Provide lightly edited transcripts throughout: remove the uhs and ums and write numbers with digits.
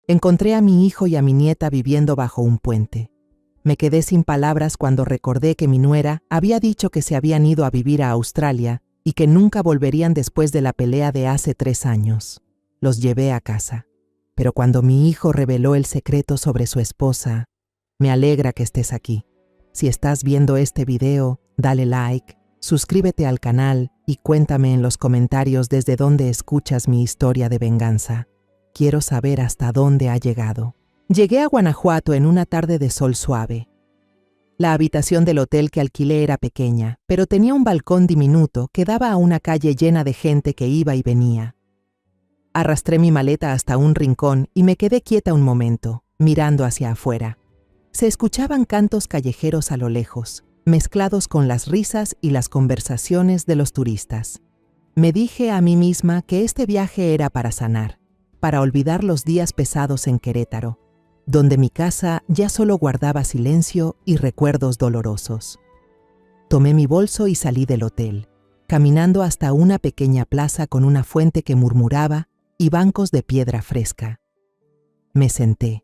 Encontré a mi hijo y a mi nieta viviendo bajo un puente. Me quedé sin palabras cuando recordé que mi nuera había dicho que se habían ido a vivir a Australia y que nunca volverían después de la pelea de hace 3 años. Los llevé a casa. Pero cuando mi hijo reveló el secreto sobre su esposa, me alegra que estés aquí. Si estás viendo este video, dale like, suscríbete al canal y cuéntame en los comentarios desde dónde escuchas mi historia de venganza. Quiero saber hasta dónde ha llegado. Llegué a Guanajuato en una tarde de sol suave. La habitación del hotel que alquilé era pequeña, pero tenía un balcón diminuto que daba a una calle llena de gente que iba y venía. Arrastré mi maleta hasta un rincón y me quedé quieta un momento, mirando hacia afuera. Se escuchaban cantos callejeros a lo lejos, mezclados con las risas y las conversaciones de los turistas. Me dije a mí misma que este viaje era para sanar, para olvidar los días pesados en Querétaro, donde mi casa ya solo guardaba silencio y recuerdos dolorosos. Tomé mi bolso y salí del hotel, caminando hasta una pequeña plaza con una fuente que murmuraba y bancos de piedra fresca. Me senté,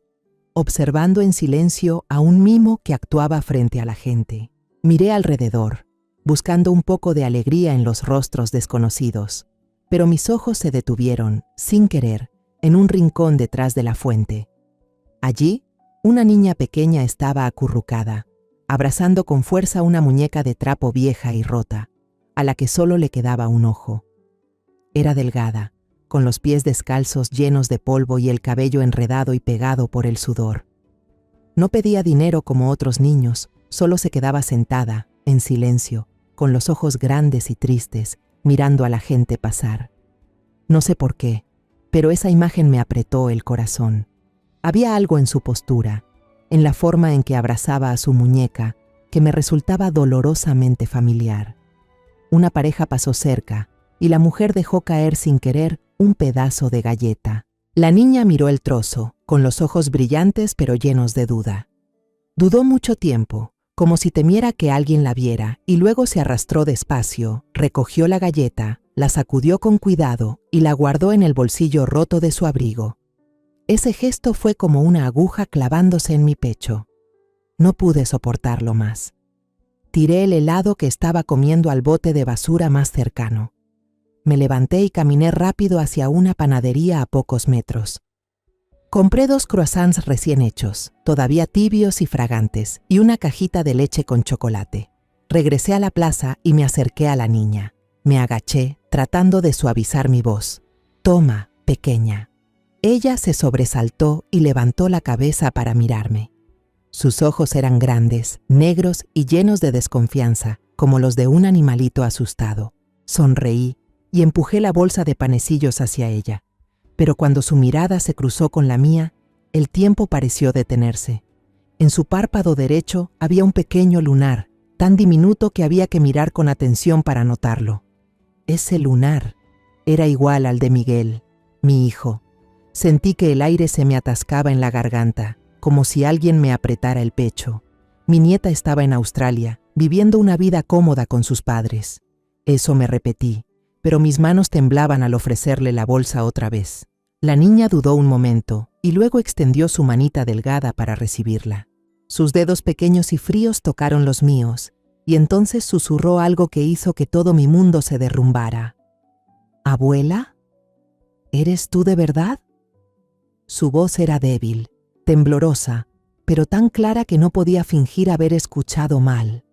observando en silencio a un mimo que actuaba frente a la gente. Miré alrededor, buscando un poco de alegría en los rostros desconocidos, pero mis ojos se detuvieron, sin querer, en un rincón detrás de la fuente. Allí, una niña pequeña estaba acurrucada, abrazando con fuerza una muñeca de trapo vieja y rota, a la que solo le quedaba un ojo. Era delgada, con los pies descalzos llenos de polvo y el cabello enredado y pegado por el sudor. No pedía dinero como otros niños, solo se quedaba sentada, en silencio, con los ojos grandes y tristes, mirando a la gente pasar. No sé por qué, pero esa imagen me apretó el corazón. Había algo en su postura, en la forma en que abrazaba a su muñeca, que me resultaba dolorosamente familiar. Una pareja pasó cerca, y la mujer dejó caer sin querer un pedazo de galleta. La niña miró el trozo, con los ojos brillantes pero llenos de duda. Dudó mucho tiempo, como si temiera que alguien la viera, y luego se arrastró despacio, recogió la galleta, la sacudió con cuidado y la guardó en el bolsillo roto de su abrigo. Ese gesto fue como una aguja clavándose en mi pecho. No pude soportarlo más. Tiré el helado que estaba comiendo al bote de basura más cercano. Me levanté y caminé rápido hacia una panadería a pocos metros. Compré 2 croissants recién hechos, todavía tibios y fragantes, y una cajita de leche con chocolate. Regresé a la plaza y me acerqué a la niña. Me agaché, tratando de suavizar mi voz. «Toma, pequeña». Ella se sobresaltó y levantó la cabeza para mirarme. Sus ojos eran grandes, negros y llenos de desconfianza, como los de un animalito asustado. Sonreí y empujé la bolsa de panecillos hacia ella. Pero cuando su mirada se cruzó con la mía, el tiempo pareció detenerse. En su párpado derecho había un pequeño lunar, tan diminuto que había que mirar con atención para notarlo. Ese lunar era igual al de Miguel, mi hijo. Sentí que el aire se me atascaba en la garganta, como si alguien me apretara el pecho. Mi nieta estaba en Australia, viviendo una vida cómoda con sus padres. Eso me repetí, pero mis manos temblaban al ofrecerle la bolsa otra vez. La niña dudó un momento y luego extendió su manita delgada para recibirla. Sus dedos pequeños y fríos tocaron los míos, y entonces susurró algo que hizo que todo mi mundo se derrumbara. «¿Abuela? ¿Eres tú de verdad?» Su voz era débil, temblorosa, pero tan clara que no podía fingir haber escuchado mal.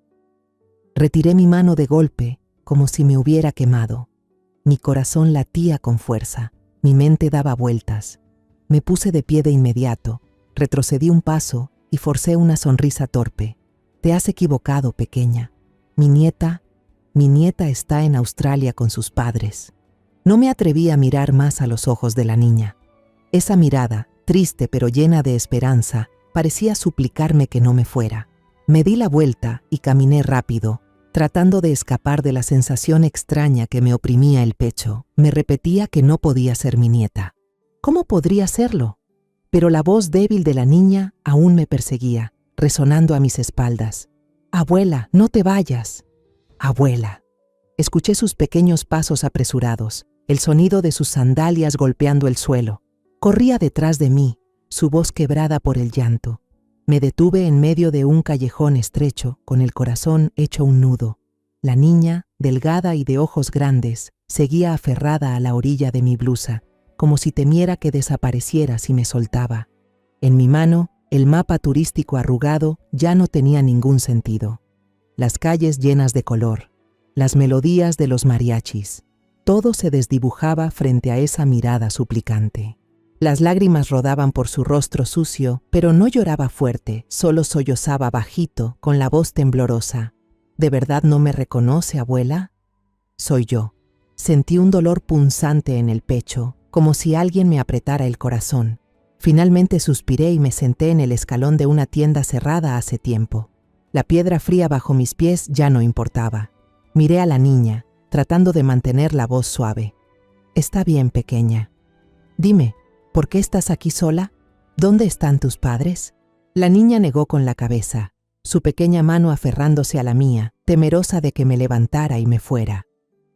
Retiré mi mano de golpe, como si me hubiera quemado. Mi corazón latía con fuerza, mi mente daba vueltas. Me puse de pie de inmediato, retrocedí un paso y forcé una sonrisa torpe. «Te has equivocado, pequeña. Mi nieta está en Australia con sus padres». No me atreví a mirar más a los ojos de la niña. Esa mirada, triste pero llena de esperanza, parecía suplicarme que no me fuera. Me di la vuelta y caminé rápido, tratando de escapar de la sensación extraña que me oprimía el pecho. Me repetía que no podía ser mi nieta. ¿Cómo podría serlo? Pero la voz débil de la niña aún me perseguía, resonando a mis espaldas. «Abuela, no te vayas». «Abuela». Escuché sus pequeños pasos apresurados, el sonido de sus sandalias golpeando el suelo. Corría detrás de mí, su voz quebrada por el llanto. Me detuve en medio de un callejón estrecho, con el corazón hecho un nudo. La niña, delgada y de ojos grandes, seguía aferrada a la orilla de mi blusa, como si temiera que desapareciera si me soltaba. En mi mano, el mapa turístico arrugado ya no tenía ningún sentido. Las calles llenas de color, las melodías de los mariachis, todo se desdibujaba frente a esa mirada suplicante. Las lágrimas rodaban por su rostro sucio, pero no lloraba fuerte, solo sollozaba bajito, con la voz temblorosa. ¿De verdad no me reconoce, abuela? Soy yo. Sentí un dolor punzante en el pecho, como si alguien me apretara el corazón. Finalmente suspiré y me senté en el escalón de una tienda cerrada hace tiempo. La piedra fría bajo mis pies ya no importaba. Miré a la niña, tratando de mantener la voz suave. Está bien, pequeña. Dime, ¿por qué estás aquí sola? ¿Dónde están tus padres? La niña negó con la cabeza, su pequeña mano aferrándose a la mía, temerosa de que me levantara y me fuera.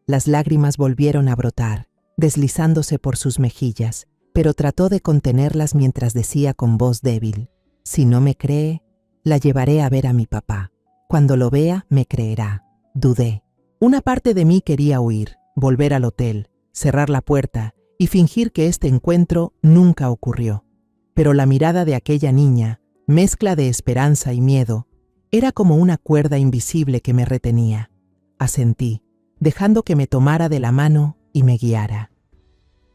Las lágrimas volvieron a brotar, deslizándose por sus mejillas, pero trató de contenerlas mientras decía con voz débil: si no me cree, la llevaré a ver a mi papá. Cuando lo vea, me creerá. Dudé. Una parte de mí quería huir, volver al hotel, cerrar la puerta y fingir que este encuentro nunca ocurrió. Pero la mirada de aquella niña, mezcla de esperanza y miedo, era como una cuerda invisible que me retenía. Asentí, dejando que me tomara de la mano y me guiara.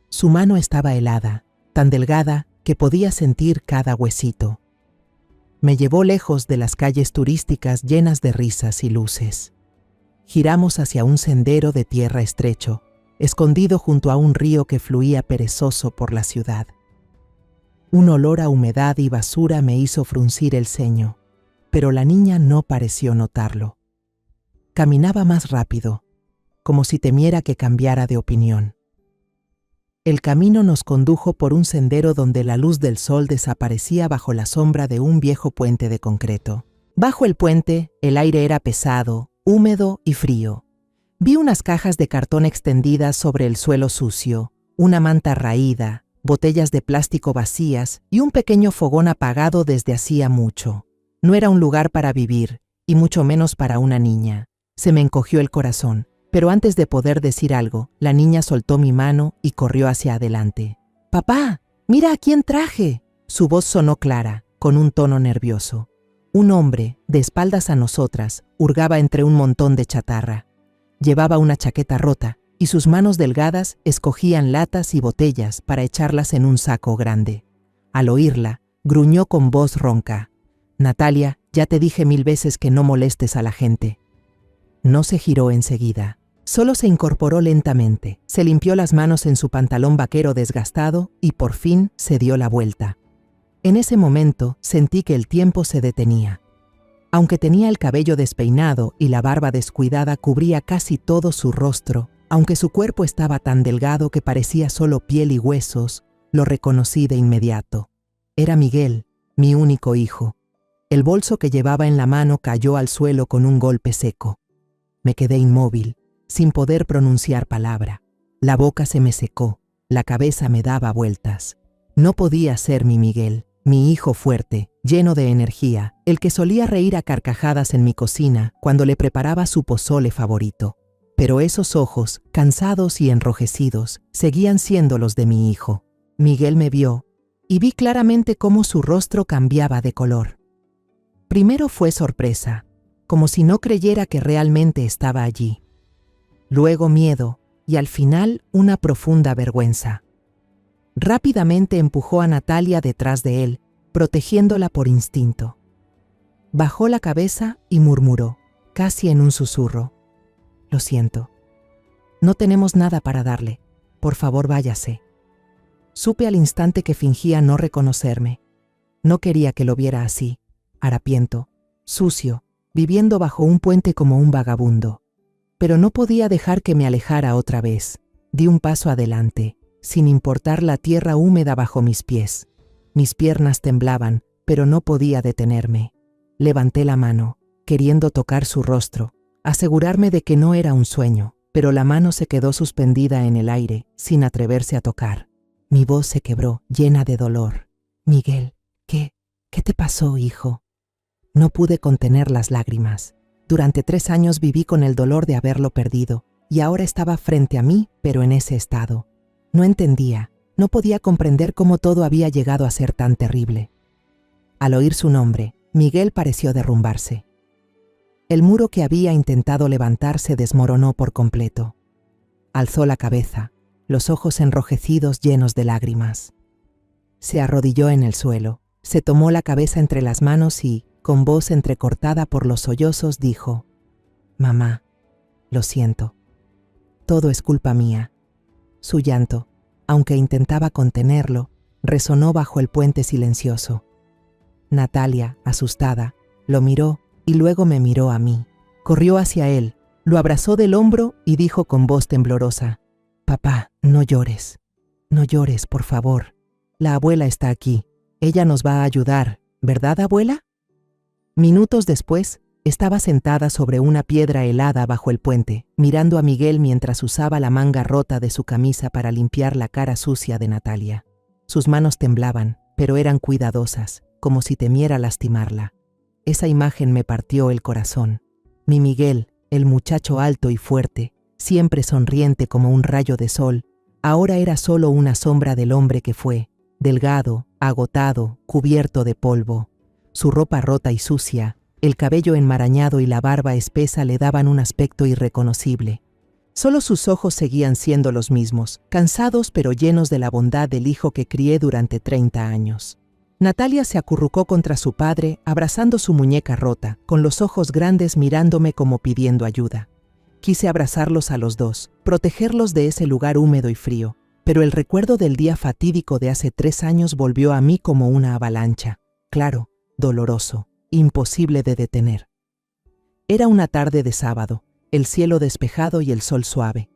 Su mano estaba helada, tan delgada que podía sentir cada huesito. Me llevó lejos de las calles turísticas llenas de risas y luces. Giramos hacia un sendero de tierra estrecho, escondido junto a un río que fluía perezoso por la ciudad. Un olor a humedad y basura me hizo fruncir el ceño, pero la niña no pareció notarlo. Caminaba más rápido, como si temiera que cambiara de opinión. El camino nos condujo por un sendero donde la luz del sol desaparecía bajo la sombra de un viejo puente de concreto. Bajo el puente, el aire era pesado, húmedo y frío. Vi unas cajas de cartón extendidas sobre el suelo sucio, una manta raída, botellas de plástico vacías y un pequeño fogón apagado desde hacía mucho. No era un lugar para vivir, y mucho menos para una niña. Se me encogió el corazón, pero antes de poder decir algo, la niña soltó mi mano y corrió hacia adelante. «¡Papá! ¡Mira a quién traje!». Su voz sonó clara, con un tono nervioso. Un hombre, de espaldas a nosotras, hurgaba entre un montón de chatarra. Llevaba una chaqueta rota y sus manos delgadas escogían latas y botellas para echarlas en un saco grande. Al oírla, gruñó con voz ronca: «Natalia, ya te dije 1000 veces que no molestes a la gente». No se giró enseguida. Solo se incorporó lentamente, se limpió las manos en su pantalón vaquero desgastado y por fin se dio la vuelta. En ese momento sentí que el tiempo se detenía. Aunque tenía el cabello despeinado y la barba descuidada cubría casi todo su rostro, aunque su cuerpo estaba tan delgado que parecía solo piel y huesos, lo reconocí de inmediato. Era Miguel, mi único hijo. El bolso que llevaba en la mano cayó al suelo con un golpe seco. Me quedé inmóvil, sin poder pronunciar palabra. La boca se me secó, la cabeza me daba vueltas. No podía ser mi Miguel, mi hijo fuerte, lleno de energía, el que solía reír a carcajadas en mi cocina cuando le preparaba su pozole favorito. Pero esos ojos, cansados y enrojecidos, seguían siendo los de mi hijo. Miguel me vio, y vi claramente cómo su rostro cambiaba de color. Primero fue sorpresa, como si no creyera que realmente estaba allí. Luego miedo, y al final una profunda vergüenza. Rápidamente empujó a Natalia detrás de él, protegiéndola por instinto. Bajó la cabeza y murmuró, casi en un susurro: «Lo siento. No tenemos nada para darle. Por favor, váyase». Supe al instante que fingía no reconocerme. No quería que lo viera así, harapiento, sucio, viviendo bajo un puente como un vagabundo. Pero no podía dejar que me alejara otra vez. Di un paso adelante, sin importar la tierra húmeda bajo mis pies. Mis piernas temblaban, pero no podía detenerme. Levanté la mano, queriendo tocar su rostro, asegurarme de que no era un sueño, pero la mano se quedó suspendida en el aire, sin atreverse a tocar. Mi voz se quebró, llena de dolor. Miguel, ¿qué te pasó, hijo? No pude contener las lágrimas. Durante 3 años viví con el dolor de haberlo perdido, y ahora estaba frente a mí, pero en ese estado. No entendía, no podía comprender cómo todo había llegado a ser tan terrible. Al oír su nombre, Miguel pareció derrumbarse. El muro que había intentado levantar se desmoronó por completo. Alzó la cabeza, los ojos enrojecidos llenos de lágrimas. Se arrodilló en el suelo, se tomó la cabeza entre las manos y, con voz entrecortada por los sollozos, dijo: «Mamá, lo siento. Todo es culpa mía». Su llanto, aunque intentaba contenerlo, resonó bajo el puente silencioso. Natalia, asustada, lo miró y luego me miró a mí. Corrió hacia él, lo abrazó del hombro y dijo con voz temblorosa: «Papá, no llores. No llores, por favor. La abuela está aquí. Ella nos va a ayudar, ¿verdad, abuela?». Minutos después, estaba sentada sobre una piedra helada bajo el puente, mirando a Miguel mientras usaba la manga rota de su camisa para limpiar la cara sucia de Natalia. Sus manos temblaban, pero eran cuidadosas, como si temiera lastimarla. Esa imagen me partió el corazón. Mi Miguel, el muchacho alto y fuerte, siempre sonriente como un rayo de sol, ahora era solo una sombra del hombre que fue, delgado, agotado, cubierto de polvo. Su ropa rota y sucia, el cabello enmarañado y la barba espesa le daban un aspecto irreconocible. Solo sus ojos seguían siendo los mismos, cansados pero llenos de la bondad del hijo que crié durante 30 años. Natalia se acurrucó contra su padre, abrazando su muñeca rota, con los ojos grandes mirándome como pidiendo ayuda. Quise abrazarlos a los dos, protegerlos de ese lugar húmedo y frío, pero el recuerdo del día fatídico de hace 3 años volvió a mí como una avalancha. Claro, doloroso, imposible de detener. Era una tarde de sábado, el cielo despejado y el sol suave.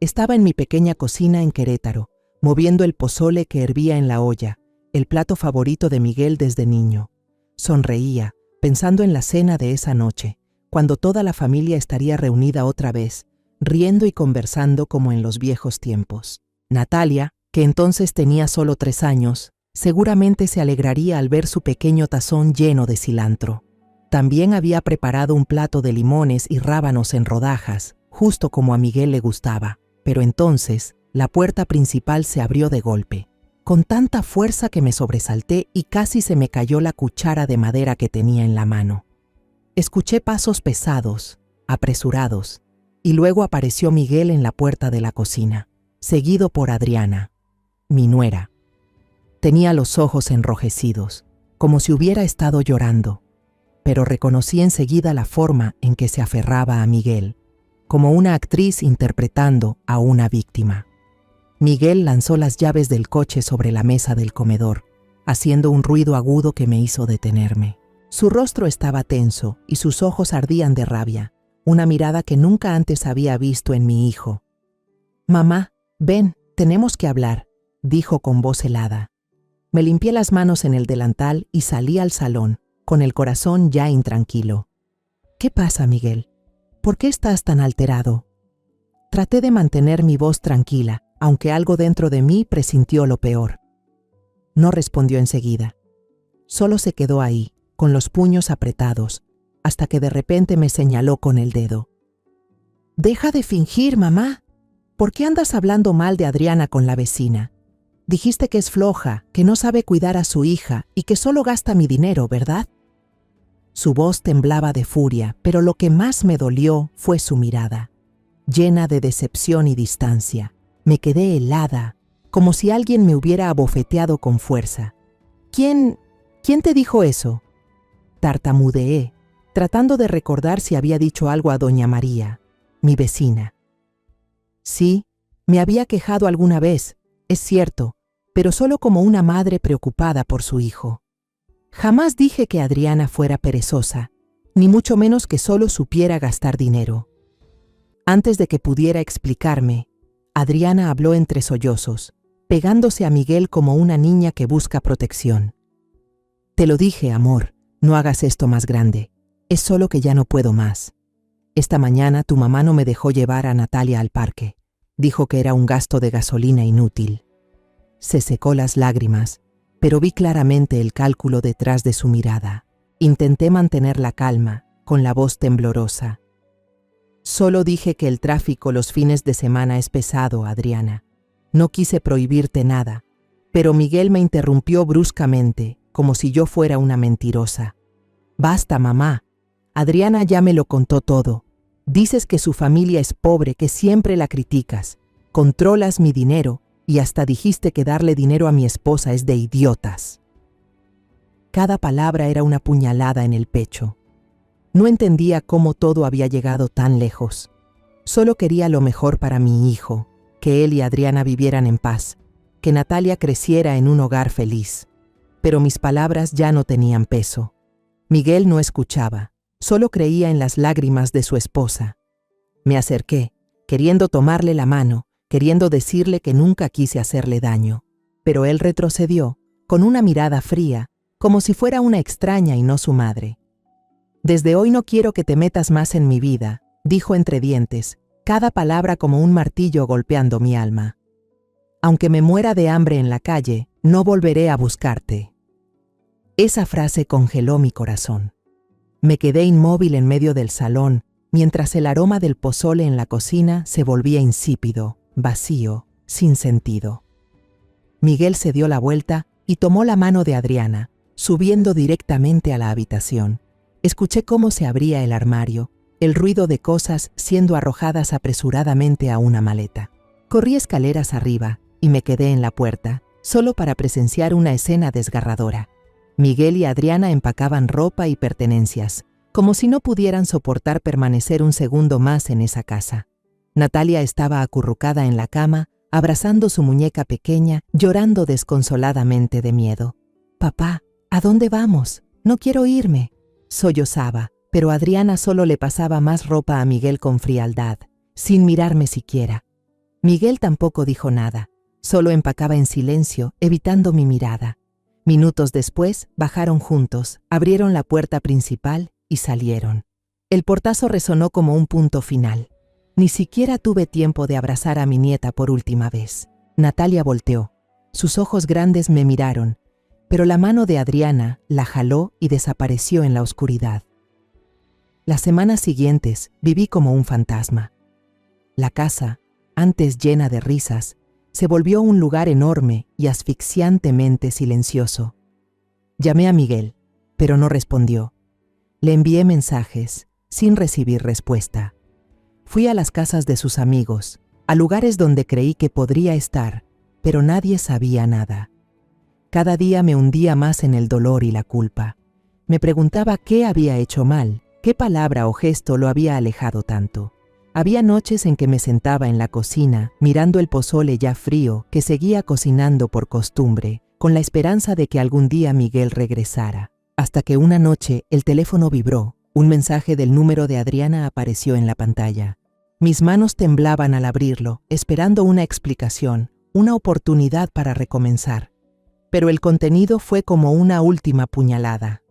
Estaba en mi pequeña cocina en Querétaro, moviendo el pozole que hervía en la olla, el plato favorito de Miguel desde niño. Sonreía, pensando en la cena de esa noche, cuando toda la familia estaría reunida otra vez, riendo y conversando como en los viejos tiempos. Natalia, que entonces tenía solo 3 años, seguramente se alegraría al ver su pequeño tazón lleno de cilantro. También había preparado un plato de limones y rábanos en rodajas, justo como a Miguel le gustaba. Pero entonces, la puerta principal se abrió de golpe, con tanta fuerza que me sobresalté y casi se me cayó la cuchara de madera que tenía en la mano. Escuché pasos pesados, apresurados, y luego apareció Miguel en la puerta de la cocina, seguido por Adriana, mi nuera. Tenía los ojos enrojecidos, como si hubiera estado llorando, pero reconocí enseguida la forma en que se aferraba a Miguel, como una actriz interpretando a una víctima. Miguel lanzó las llaves del coche sobre la mesa del comedor, haciendo un ruido agudo que me hizo detenerme. Su rostro estaba tenso y sus ojos ardían de rabia, una mirada que nunca antes había visto en mi hijo. «Mamá, ven, tenemos que hablar», dijo con voz helada. Me limpié las manos en el delantal y salí al salón, con el corazón ya intranquilo. «¿Qué pasa, Miguel? ¿Por qué estás tan alterado?». Traté de mantener mi voz tranquila, aunque algo dentro de mí presintió lo peor. No respondió enseguida. Solo se quedó ahí, con los puños apretados, hasta que de repente me señaló con el dedo. «Deja de fingir, mamá. ¿Por qué andas hablando mal de Adriana con la vecina? Dijiste que es floja, que no sabe cuidar a su hija y que solo gasta mi dinero, ¿verdad?». Su voz temblaba de furia, pero lo que más me dolió fue su mirada, llena de decepción y distancia. Me quedé helada, como si alguien me hubiera abofeteado con fuerza. ¿Quién te dijo eso?», tartamudeé, tratando de recordar si había dicho algo a doña María, mi vecina. Sí, me había quejado alguna vez, es cierto, pero solo como una madre preocupada por su hijo. Jamás dije que Adriana fuera perezosa, ni mucho menos que solo supiera gastar dinero. Antes de que pudiera explicarme, Adriana habló entre sollozos, pegándose a Miguel como una niña que busca protección. «Te lo dije, amor, no hagas esto más grande. Es solo que ya no puedo más. Esta mañana tu mamá no me dejó llevar a Natalia al parque. Dijo que era un gasto de gasolina inútil». Se secó las lágrimas, pero vi claramente el cálculo detrás de su mirada. Intenté mantener la calma, con la voz temblorosa. Solo dije que el tráfico los fines de semana es pesado, Adriana. No quise prohibirte nada, pero Miguel me interrumpió bruscamente, como si yo fuera una mentirosa. Basta, mamá. Adriana ya me lo contó todo. Dices que su familia es pobre, que siempre la criticas. Controlas mi dinero y hasta dijiste que darle dinero a mi esposa es de idiotas. Cada palabra era una puñalada en el pecho. No entendía cómo todo había llegado tan lejos. Solo quería lo mejor para mi hijo, que él y Adriana vivieran en paz, que Natalia creciera en un hogar feliz. Pero mis palabras ya no tenían peso. Miguel no escuchaba, solo creía en las lágrimas de su esposa. Me acerqué, queriendo tomarle la mano, queriendo decirle que nunca quise hacerle daño. Pero él retrocedió, con una mirada fría, como si fuera una extraña y no su madre. Desde hoy no quiero que te metas más en mi vida, dijo entre dientes, cada palabra como un martillo golpeando mi alma. Aunque me muera de hambre en la calle, no volveré a buscarte. Esa frase congeló mi corazón. Me quedé inmóvil en medio del salón, mientras el aroma del pozole en la cocina se volvía insípido, vacío, sin sentido. Miguel se dio la vuelta y tomó la mano de Adriana, subiendo directamente a la habitación. Escuché cómo se abría el armario, el ruido de cosas siendo arrojadas apresuradamente a una maleta. Corrí escaleras arriba y me quedé en la puerta, solo para presenciar una escena desgarradora. Miguel y Adriana empacaban ropa y pertenencias, como si no pudieran soportar permanecer un segundo más en esa casa. Natalia estaba acurrucada en la cama, abrazando su muñeca pequeña, llorando desconsoladamente de miedo. «Papá, ¿a dónde vamos? No quiero irme», sollozaba, pero Adriana solo le pasaba más ropa a Miguel con frialdad, sin mirarme siquiera. Miguel tampoco dijo nada, solo empacaba en silencio, evitando mi mirada. Minutos después, bajaron juntos, abrieron la puerta principal y salieron. El portazo resonó como un punto final. Ni siquiera tuve tiempo de abrazar a mi nieta por última vez. Natalia volteó. Sus ojos grandes me miraron, pero la mano de Adriana la jaló y desapareció en la oscuridad. Las semanas siguientes viví como un fantasma. La casa, antes llena de risas, se volvió un lugar enorme y asfixiantemente silencioso. Llamé a Miguel, pero no respondió. Le envié mensajes, sin recibir respuesta. Fui a las casas de sus amigos, a lugares donde creí que podría estar, pero nadie sabía nada. Cada día me hundía más en el dolor y la culpa. Me preguntaba qué había hecho mal, qué palabra o gesto lo había alejado tanto. Había noches en que me sentaba en la cocina, mirando el pozole ya frío que seguía cocinando por costumbre, con la esperanza de que algún día Miguel regresara. Hasta que una noche el teléfono vibró, un mensaje del número de Adriana apareció en la pantalla. Mis manos temblaban al abrirlo, esperando una explicación, una oportunidad para recomenzar. Pero el contenido fue como una última puñalada.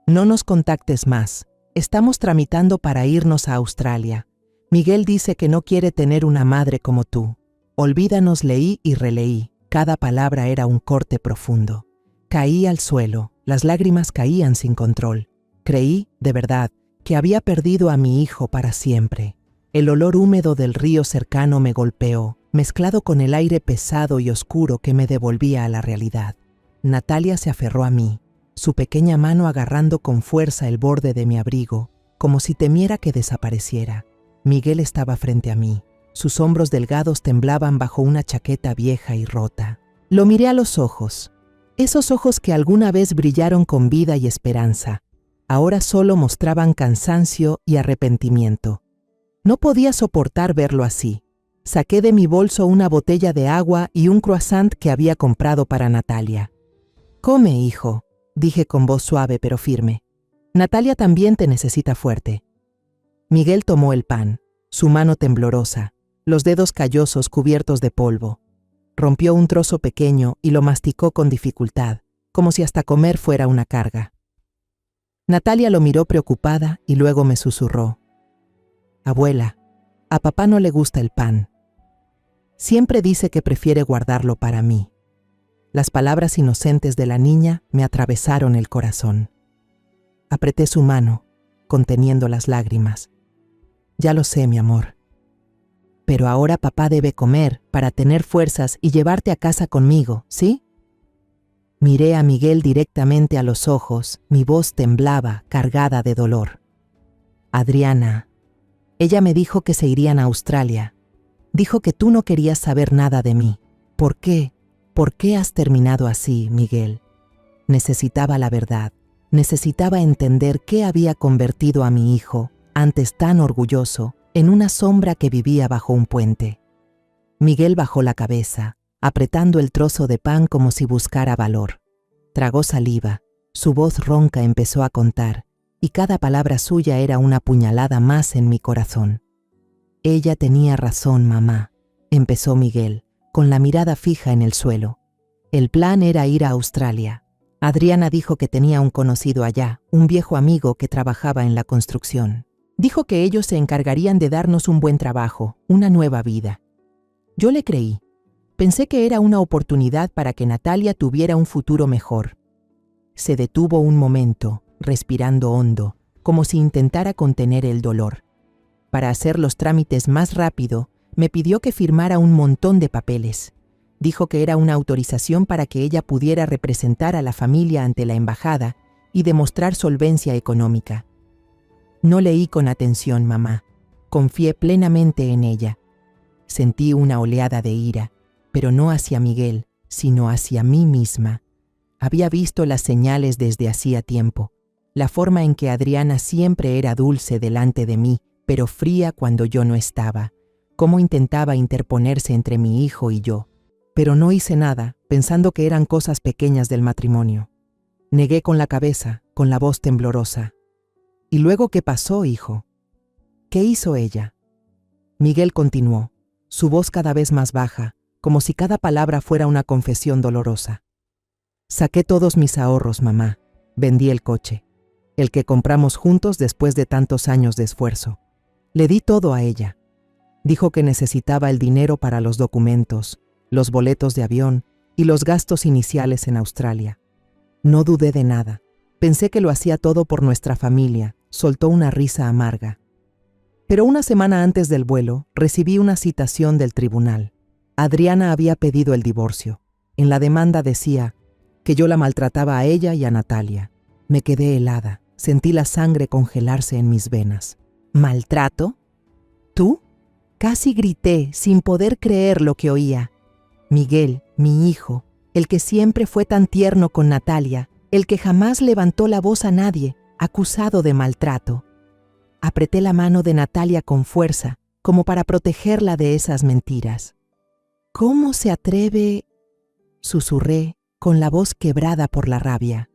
No nos contactes más. Estamos tramitando para irnos a Australia. Miguel dice que no quiere tener una madre como tú. Olvídanos, leí y releí. Cada palabra era un corte profundo. Caí al suelo, las lágrimas caían sin control. Creí, de verdad, que había perdido a mi hijo para siempre. El olor húmedo del río cercano me golpeó, mezclado con el aire pesado y oscuro que me devolvía a la realidad. Natalia se aferró a mí, su pequeña mano agarrando con fuerza el borde de mi abrigo, como si temiera que desapareciera. Miguel estaba frente a mí. Sus hombros delgados temblaban bajo una chaqueta vieja y rota. Lo miré a los ojos, esos ojos que alguna vez brillaron con vida y esperanza. Ahora solo mostraban cansancio y arrepentimiento. No podía soportar verlo así. Saqué de mi bolso una botella de agua y un croissant que había comprado para Natalia. «Come, hijo», dije con voz suave pero firme. «Natalia también te necesita fuerte». Miguel tomó el pan, su mano temblorosa, los dedos callosos cubiertos de polvo. Rompió un trozo pequeño y lo masticó con dificultad, como si hasta comer fuera una carga. Natalia lo miró preocupada y luego me susurró: «Abuela, a papá no le gusta el pan. Siempre dice que prefiere guardarlo para mí». Las palabras inocentes de la niña me atravesaron el corazón. Apreté su mano, conteniendo las lágrimas. Ya lo sé, mi amor. Pero ahora papá debe comer para tener fuerzas y llevarte a casa conmigo, ¿sí? Miré a Miguel directamente a los ojos, mi voz temblaba, cargada de dolor. Adriana, ella me dijo que se irían a Australia. Dijo que tú no querías saber nada de mí. ¿Por qué? ¿Por qué has terminado así, Miguel? Necesitaba la verdad. Necesitaba entender qué había convertido a mi hijo, antes tan orgulloso, en una sombra que vivía bajo un puente. Miguel bajó la cabeza, apretando el trozo de pan como si buscara valor. Tragó saliva, su voz ronca empezó a contar, y cada palabra suya era una puñalada más en mi corazón. Ella tenía razón, mamá, empezó Miguel, con la mirada fija en el suelo. El plan era ir a Australia. Adriana dijo que tenía un conocido allá, un viejo amigo que trabajaba en la construcción. Dijo que ellos se encargarían de darnos un buen trabajo, una nueva vida. Yo le creí. Pensé que era una oportunidad para que Natalia tuviera un futuro mejor. Se detuvo un momento, respirando hondo, como si intentara contener el dolor. Para hacer los trámites más rápido, me pidió que firmara un montón de papeles. Dijo que era una autorización para que ella pudiera representar a la familia ante la embajada y demostrar solvencia económica. No leí con atención, mamá. Confié plenamente en ella. Sentí una oleada de ira, pero no hacia Miguel, sino hacia mí misma. Había visto las señales desde hacía tiempo. La forma en que Adriana siempre era dulce delante de mí, pero fría cuando yo no estaba. Cómo intentaba interponerse entre mi hijo y yo. Pero no hice nada, pensando que eran cosas pequeñas del matrimonio. Negué con la cabeza, con la voz temblorosa. ¿Y luego qué pasó, hijo? ¿Qué hizo ella? Miguel continuó, su voz cada vez más baja, como si cada palabra fuera una confesión dolorosa. Saqué todos mis ahorros, mamá. Vendí el coche, el que compramos juntos después de tantos años de esfuerzo. Le di todo a ella. Dijo que necesitaba el dinero para los documentos, los boletos de avión y los gastos iniciales en Australia. No dudé de nada. Pensé que lo hacía todo por nuestra familia. Soltó una risa amarga. Pero una semana antes del vuelo, recibí una citación del tribunal. Adriana había pedido el divorcio. En la demanda decía que yo la maltrataba a ella y a Natalia. Me quedé helada. Sentí la sangre congelarse en mis venas. ¿Maltrato? ¿Tú? Casi grité, sin poder creer lo que oía. Miguel, mi hijo, el que siempre fue tan tierno con Natalia, el que jamás levantó la voz a nadie, acusado de maltrato. Apreté la mano de Natalia con fuerza, como para protegerla de esas mentiras. ¿Cómo se atreve? Susurré, con la voz quebrada por la rabia.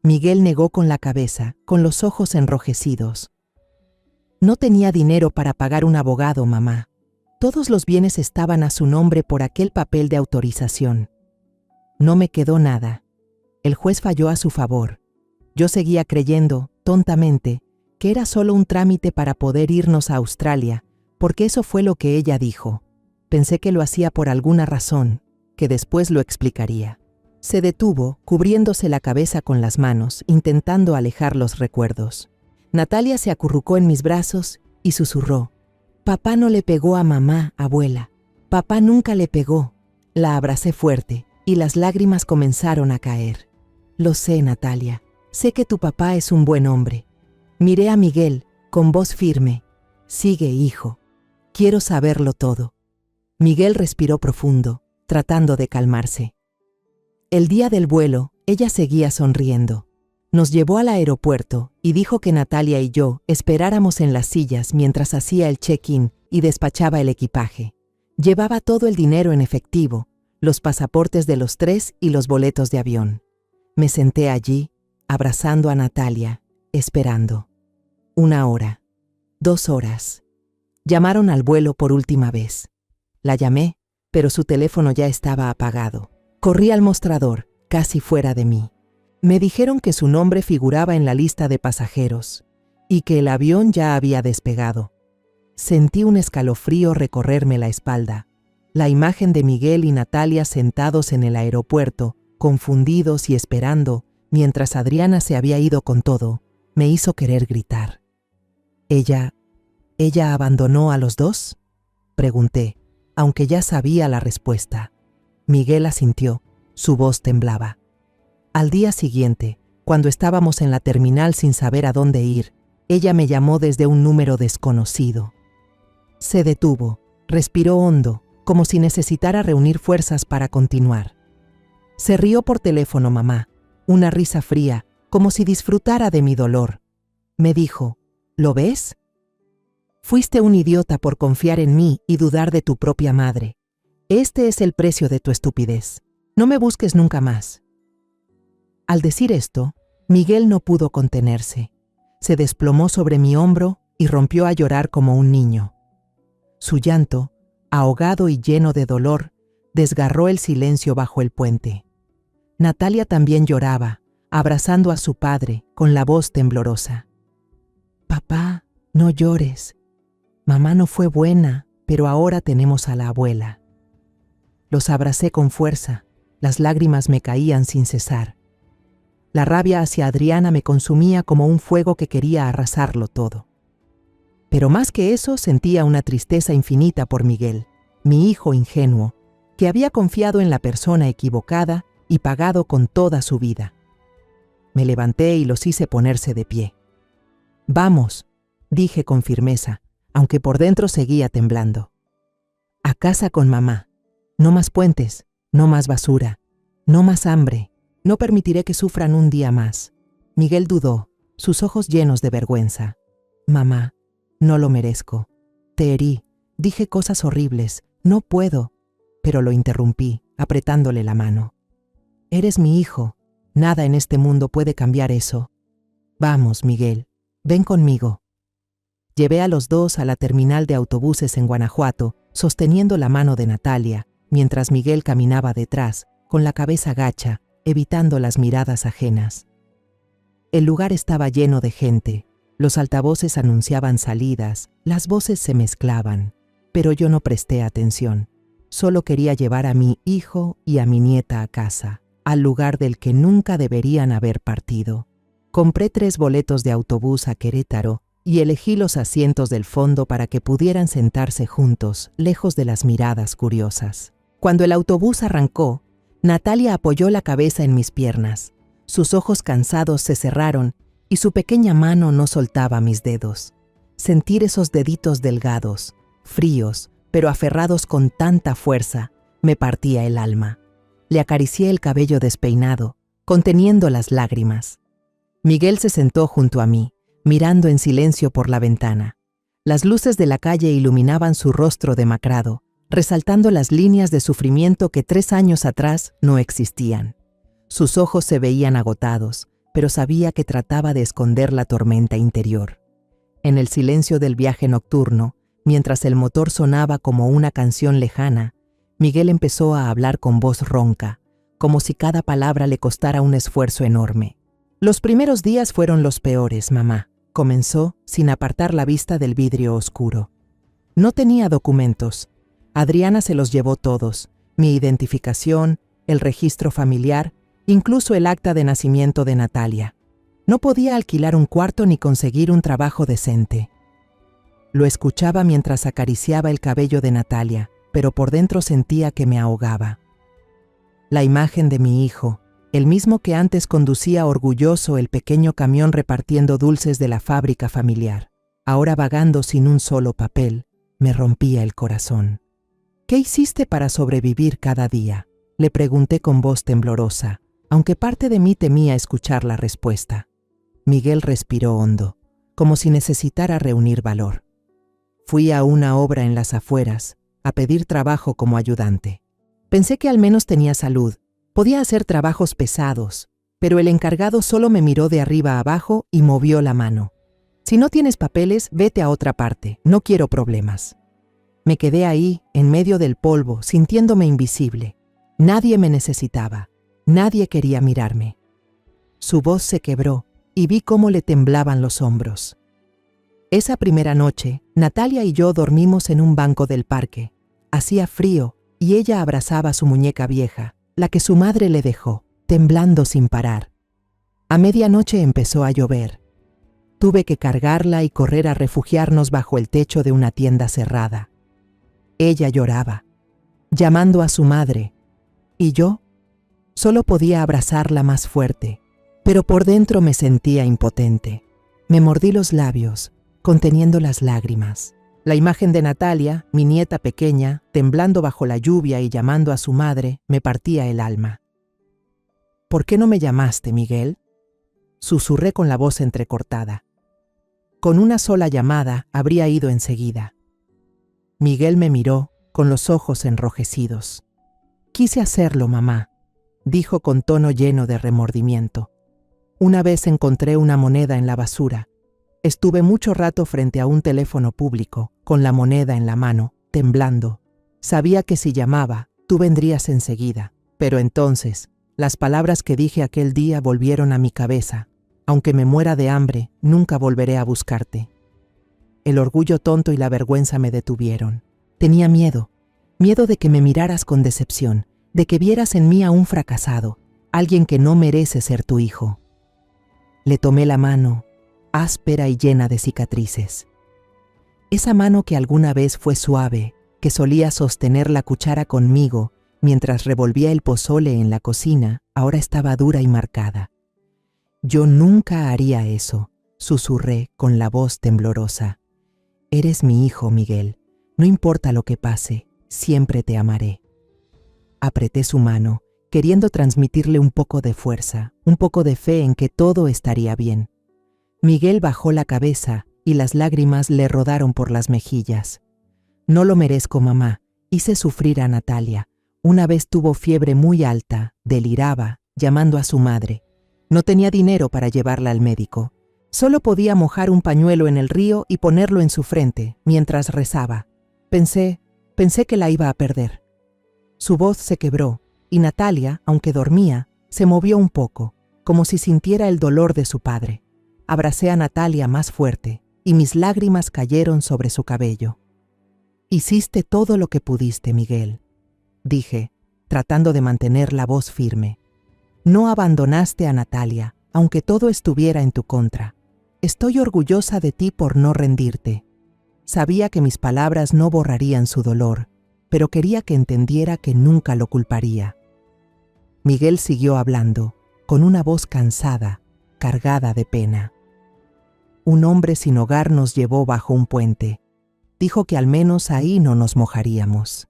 Miguel negó con la cabeza, con los ojos enrojecidos. No tenía dinero para pagar un abogado, mamá. Todos los bienes estaban a su nombre por aquel papel de autorización. No me quedó nada. El juez falló a su favor. Yo seguía creyendo, tontamente, que era solo un trámite para poder irnos a Australia, porque eso fue lo que ella dijo. Pensé que lo hacía por alguna razón, que después lo explicaría. Se detuvo, cubriéndose la cabeza con las manos, intentando alejar los recuerdos. Natalia se acurrucó en mis brazos y susurró: «Papá no le pegó a mamá, abuela. Papá nunca le pegó». La abracé fuerte y las lágrimas comenzaron a caer. «Lo sé, Natalia. Sé que tu papá es un buen hombre». Miré a Miguel, con voz firme. «Sigue, hijo. Quiero saberlo todo». Miguel respiró profundo, tratando de calmarse. El día del vuelo, ella seguía sonriendo. Nos llevó al aeropuerto y dijo que Natalia y yo esperáramos en las sillas mientras hacía el check-in y despachaba el equipaje. Llevaba todo el dinero en efectivo, los pasaportes de los tres y los boletos de avión. Me senté allí, abrazando a Natalia, esperando. 1 hora, 2 horas. Llamaron al vuelo por última vez. La llamé, pero su teléfono ya estaba apagado. Corrí al mostrador, casi fuera de mí. Me dijeron que su nombre figuraba en la lista de pasajeros y que el avión ya había despegado. Sentí un escalofrío recorrerme la espalda. La imagen de Miguel y Natalia sentados en el aeropuerto, confundidos y esperando, mientras Adriana se había ido con todo, me hizo querer gritar. ¿Ella abandonó a los dos?, pregunté, aunque ya sabía la respuesta. Miguel asintió, su voz temblaba. Al día siguiente, cuando estábamos en la terminal sin saber a dónde ir, ella me llamó desde un número desconocido. Se detuvo, respiró hondo, como si necesitara reunir fuerzas para continuar. Se rió por teléfono, mamá, una risa fría, como si disfrutara de mi dolor. Me dijo, ¿lo ves? Fuiste un idiota por confiar en mí y dudar de tu propia madre. Este es el precio de tu estupidez. No me busques nunca más. Al decir esto, Miguel no pudo contenerse. Se desplomó sobre mi hombro y rompió a llorar como un niño. Su llanto, ahogado y lleno de dolor, desgarró el silencio bajo el puente. Natalia también lloraba, abrazando a su padre con la voz temblorosa. Papá, no llores. Mamá no fue buena, pero ahora tenemos a la abuela. Los abracé con fuerza, las lágrimas me caían sin cesar. La rabia hacia Adriana me consumía como un fuego que quería arrasarlo todo. Pero más que eso, sentía una tristeza infinita por Miguel, mi hijo ingenuo, que había confiado en la persona equivocada y pagado con toda su vida. Me levanté y los hice ponerse de pie. «Vamos», dije con firmeza, aunque por dentro seguía temblando. «A casa con mamá. No más puentes, no más basura, no más hambre. No permitiré que sufran un día más». Miguel dudó, sus ojos llenos de vergüenza. «Mamá, no lo merezco. Te herí, dije cosas horribles, no puedo». Pero lo interrumpí, apretándole la mano. «Eres mi hijo, nada en este mundo puede cambiar eso. Vamos, Miguel, ven conmigo». Llevé a los dos a la terminal de autobuses en Guanajuato, sosteniendo la mano de Natalia, mientras Miguel caminaba detrás, con la cabeza gacha, evitando las miradas ajenas. El lugar estaba lleno de gente. Los altavoces anunciaban salidas, las voces se mezclaban, pero yo no presté atención. Solo quería llevar a mi hijo y a mi nieta a casa, al lugar del que nunca deberían haber partido. Compré 3 boletos de autobús a Querétaro y elegí los asientos del fondo para que pudieran sentarse juntos, lejos de las miradas curiosas. Cuando el autobús arrancó, Natalia apoyó la cabeza en mis piernas. Sus ojos cansados se cerraron y su pequeña mano no soltaba mis dedos. Sentir esos deditos delgados, fríos, pero aferrados con tanta fuerza, me partía el alma. Le acaricié el cabello despeinado, conteniendo las lágrimas. Miguel se sentó junto a mí, mirando en silencio por la ventana. Las luces de la calle iluminaban su rostro demacrado, resaltando las líneas de sufrimiento que 3 años atrás no existían. Sus ojos se veían agotados, pero sabía que trataba de esconder la tormenta interior. En el silencio del viaje nocturno, mientras el motor sonaba como una canción lejana, Miguel empezó a hablar con voz ronca, como si cada palabra le costara un esfuerzo enorme. «Los primeros días fueron los peores, mamá», comenzó, sin apartar la vista del vidrio oscuro. «No tenía documentos. Adriana se los llevó todos, mi identificación, el registro familiar, incluso el acta de nacimiento de Natalia. No podía alquilar un cuarto ni conseguir un trabajo decente». Lo escuchaba mientras acariciaba el cabello de Natalia, pero por dentro sentía que me ahogaba. La imagen de mi hijo, el mismo que antes conducía orgulloso el pequeño camión repartiendo dulces de la fábrica familiar, ahora vagando sin un solo papel, me rompía el corazón. «¿Qué hiciste para sobrevivir cada día?», le pregunté con voz temblorosa, aunque parte de mí temía escuchar la respuesta. Miguel respiró hondo, como si necesitara reunir valor. «Fui a una obra en las afueras, a pedir trabajo como ayudante. Pensé que al menos tenía salud, podía hacer trabajos pesados, pero el encargado solo me miró de arriba a abajo y movió la mano. Si no tienes papeles, vete a otra parte, no quiero problemas». Me quedé ahí, en medio del polvo, sintiéndome invisible. Nadie me necesitaba, nadie quería mirarme. Su voz se quebró y vi cómo le temblaban los hombros. Esa primera noche, Natalia y yo dormimos en un banco del parque. Hacía frío, y ella abrazaba su muñeca vieja, la que su madre le dejó, temblando sin parar. A medianoche empezó a llover. Tuve que cargarla y correr a refugiarnos bajo el techo de una tienda cerrada. Ella lloraba, llamando a su madre, y yo solo podía abrazarla más fuerte, pero por dentro me sentía impotente. Me mordí los labios, conteniendo las lágrimas. La imagen de Natalia, mi nieta pequeña, temblando bajo la lluvia y llamando a su madre, me partía el alma. ¿Por qué no me llamaste, Miguel?, susurré con la voz entrecortada. Con una sola llamada habría ido enseguida. Miguel me miró con los ojos enrojecidos. Quise hacerlo, mamá, dijo con tono lleno de remordimiento. Una vez encontré una moneda en la basura. Estuve mucho rato frente a un teléfono público, con la moneda en la mano, temblando. Sabía que si llamaba, tú vendrías enseguida, pero entonces, las palabras que dije aquel día volvieron a mi cabeza. Aunque me muera de hambre, nunca volveré a buscarte. El orgullo tonto y la vergüenza me detuvieron. Tenía miedo de que me miraras con decepción, de que vieras en mí a un fracasado, alguien que no merece ser tu hijo. Le tomé la mano, áspera y llena de cicatrices. Esa mano que alguna vez fue suave, que solía sostener la cuchara conmigo mientras revolvía el pozole en la cocina, ahora estaba dura y marcada. Yo nunca haría eso, susurré con la voz temblorosa. Eres mi hijo, Miguel. No importa lo que pase, siempre te amaré. Apreté su mano, queriendo transmitirle un poco de fuerza, un poco de fe en que todo estaría bien. Miguel bajó la cabeza y las lágrimas le rodaron por las mejillas. No lo merezco, mamá. Hice sufrir a Natalia. Una vez tuvo fiebre muy alta, deliraba, llamando a su madre. No tenía dinero para llevarla al médico. Solo podía mojar un pañuelo en el río y ponerlo en su frente, mientras rezaba. Pensé que la iba a perder. Su voz se quebró, y Natalia, aunque dormía, se movió un poco, como si sintiera el dolor de su padre. Abracé a Natalia más fuerte, y mis lágrimas cayeron sobre su cabello. Hiciste todo lo que pudiste, Miguel, dije, tratando de mantener la voz firme. No abandonaste a Natalia, aunque todo estuviera en tu contra. Estoy orgullosa de ti por no rendirte. Sabía que mis palabras no borrarían su dolor, pero quería que entendiera que nunca lo culparía. Miguel siguió hablando, con una voz cansada, cargada de pena. Un hombre sin hogar nos llevó bajo un puente. Dijo que al menos ahí no nos mojaríamos.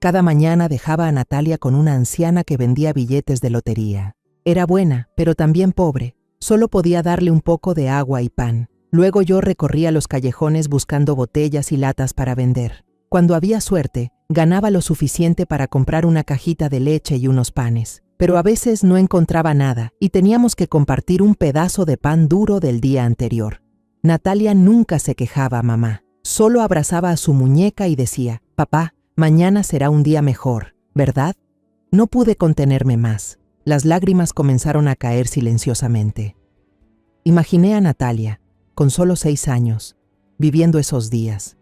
Cada mañana dejaba a Natalia con una anciana que vendía billetes de lotería. Era buena, pero también pobre. Solo podía darle un poco de agua y pan. Luego yo recorría los callejones buscando botellas y latas para vender. Cuando había suerte, ganaba lo suficiente para comprar una cajita de leche y unos panes. Pero a veces no encontraba nada y teníamos que compartir un pedazo de pan duro del día anterior. Natalia nunca se quejaba, mamá. Solo abrazaba a su muñeca y decía, «Papá, mañana será un día mejor, ¿verdad?» No pude contenerme más. Las lágrimas comenzaron a caer silenciosamente. Imaginé a Natalia, con solo 6 años, viviendo esos días,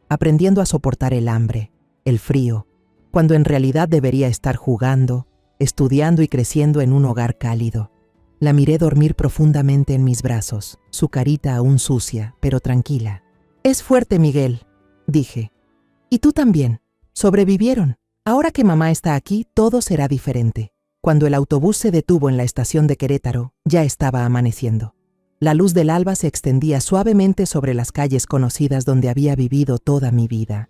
aprendiendo a soportar el hambre, el frío, cuando en realidad debería estar jugando, estudiando y creciendo en un hogar cálido. La miré dormir profundamente en mis brazos, su carita aún sucia, pero tranquila. «Es fuerte, Miguel», dije. «Y tú también. Sobrevivieron. Ahora que mamá está aquí, todo será diferente». Cuando el autobús se detuvo en la estación de Querétaro, ya estaba amaneciendo. La luz del alba se extendía suavemente sobre las calles conocidas donde había vivido toda mi vida.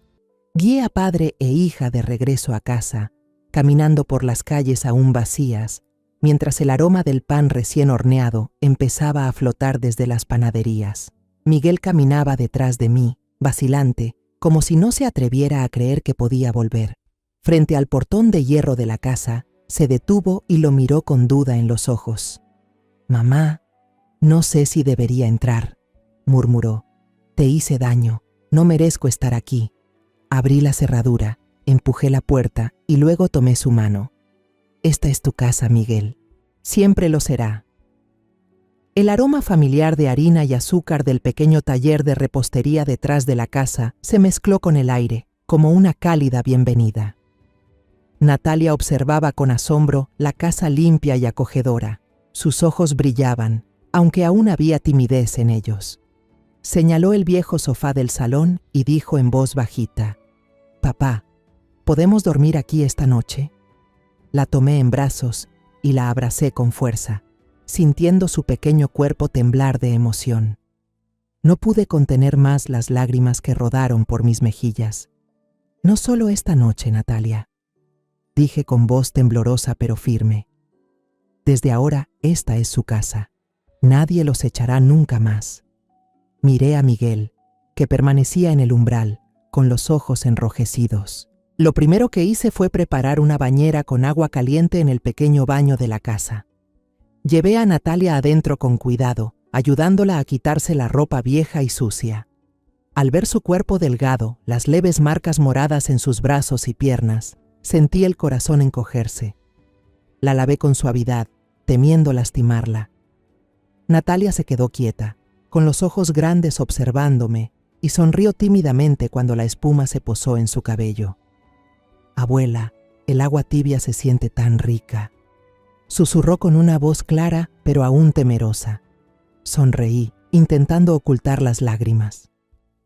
Guié a padre e hija de regreso a casa, caminando por las calles aún vacías, mientras el aroma del pan recién horneado empezaba a flotar desde las panaderías. Miguel caminaba detrás de mí, vacilante, como si no se atreviera a creer que podía volver. Frente al portón de hierro de la casa, se detuvo y lo miró con duda en los ojos. «Mamá, no sé si debería entrar», murmuró. «Te hice daño, no merezco estar aquí». Abrí la cerradura, empujé la puerta y luego tomé su mano. «Esta es tu casa, Miguel. Siempre lo será». El aroma familiar de harina y azúcar del pequeño taller de repostería detrás de la casa se mezcló con el aire, como una cálida bienvenida. Natalia observaba con asombro la casa limpia y acogedora. Sus ojos brillaban, aunque aún había timidez en ellos. Señaló el viejo sofá del salón y dijo en voz bajita: «Papá, ¿podemos dormir aquí esta noche?». La tomé en brazos y la abracé con fuerza, sintiendo su pequeño cuerpo temblar de emoción. No pude contener más las lágrimas que rodaron por mis mejillas. «No solo esta noche, Natalia», dije con voz temblorosa pero firme. «Desde ahora esta es su casa. Nadie los echará nunca más». Miré a Miguel, que permanecía en el umbral, con los ojos enrojecidos. Lo primero que hice fue preparar una bañera con agua caliente en el pequeño baño de la casa. Llevé a Natalia adentro con cuidado, ayudándola a quitarse la ropa vieja y sucia. Al ver su cuerpo delgado, las leves marcas moradas en sus brazos y piernas, sentí el corazón encogerse. La lavé con suavidad, temiendo lastimarla. Natalia se quedó quieta, con los ojos grandes observándome, y sonrió tímidamente cuando la espuma se posó en su cabello. «Abuela, el agua tibia se siente tan rica», susurró con una voz clara pero aún temerosa. Sonreí, intentando ocultar las lágrimas.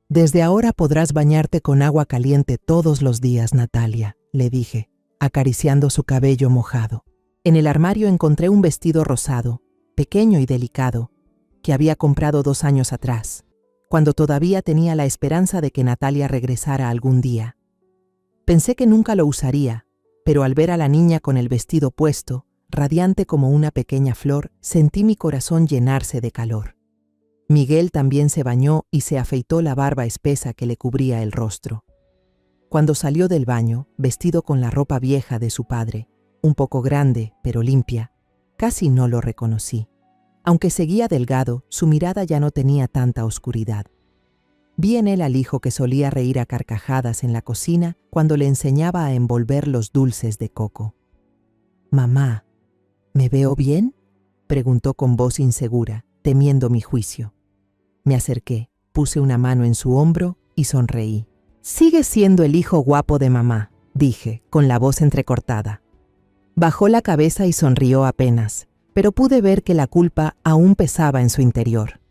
«Desde ahora podrás bañarte con agua caliente todos los días, Natalia», le dije, acariciando su cabello mojado. En el armario encontré un vestido rosado, pequeño y delicado, que había comprado 2 años atrás, cuando todavía tenía la esperanza de que Natalia regresara algún día. Pensé que nunca lo usaría, pero al ver a la niña con el vestido puesto, radiante como una pequeña flor, sentí mi corazón llenarse de calor. Miguel también se bañó y se afeitó la barba espesa que le cubría el rostro. Cuando salió del baño, vestido con la ropa vieja de su padre, un poco grande pero limpia, casi no lo reconocí. Aunque seguía delgado, su mirada ya no tenía tanta oscuridad. Vi en él al hijo que solía reír a carcajadas en la cocina cuando le enseñaba a envolver los dulces de coco. «Mamá, ¿me veo bien?», preguntó con voz insegura, temiendo mi juicio. Me acerqué, puse una mano en su hombro y sonreí. «Sigue siendo el hijo guapo de mamá», dije, con la voz entrecortada. Bajó la cabeza y sonrió apenas, pero pude ver que la culpa aún pesaba en su interior.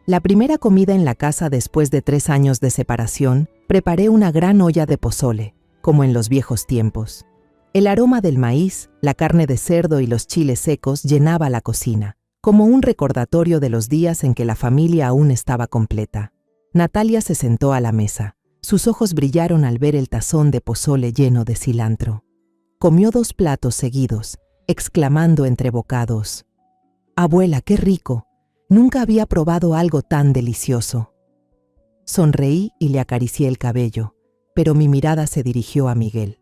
La primera comida en la casa después de 3 años de separación, preparé una gran olla de pozole, como en los viejos tiempos. El aroma del maíz, la carne de cerdo y los chiles secos llenaba la cocina, como un recordatorio de los días en que la familia aún estaba completa. Natalia se sentó a la mesa. Sus ojos brillaron al ver el tazón de pozole lleno de cilantro. Comió 2 platos seguidos, exclamando entre bocados: «Abuela, qué rico. Nunca había probado algo tan delicioso». Sonreí y le acaricié el cabello, pero mi mirada se dirigió a Miguel.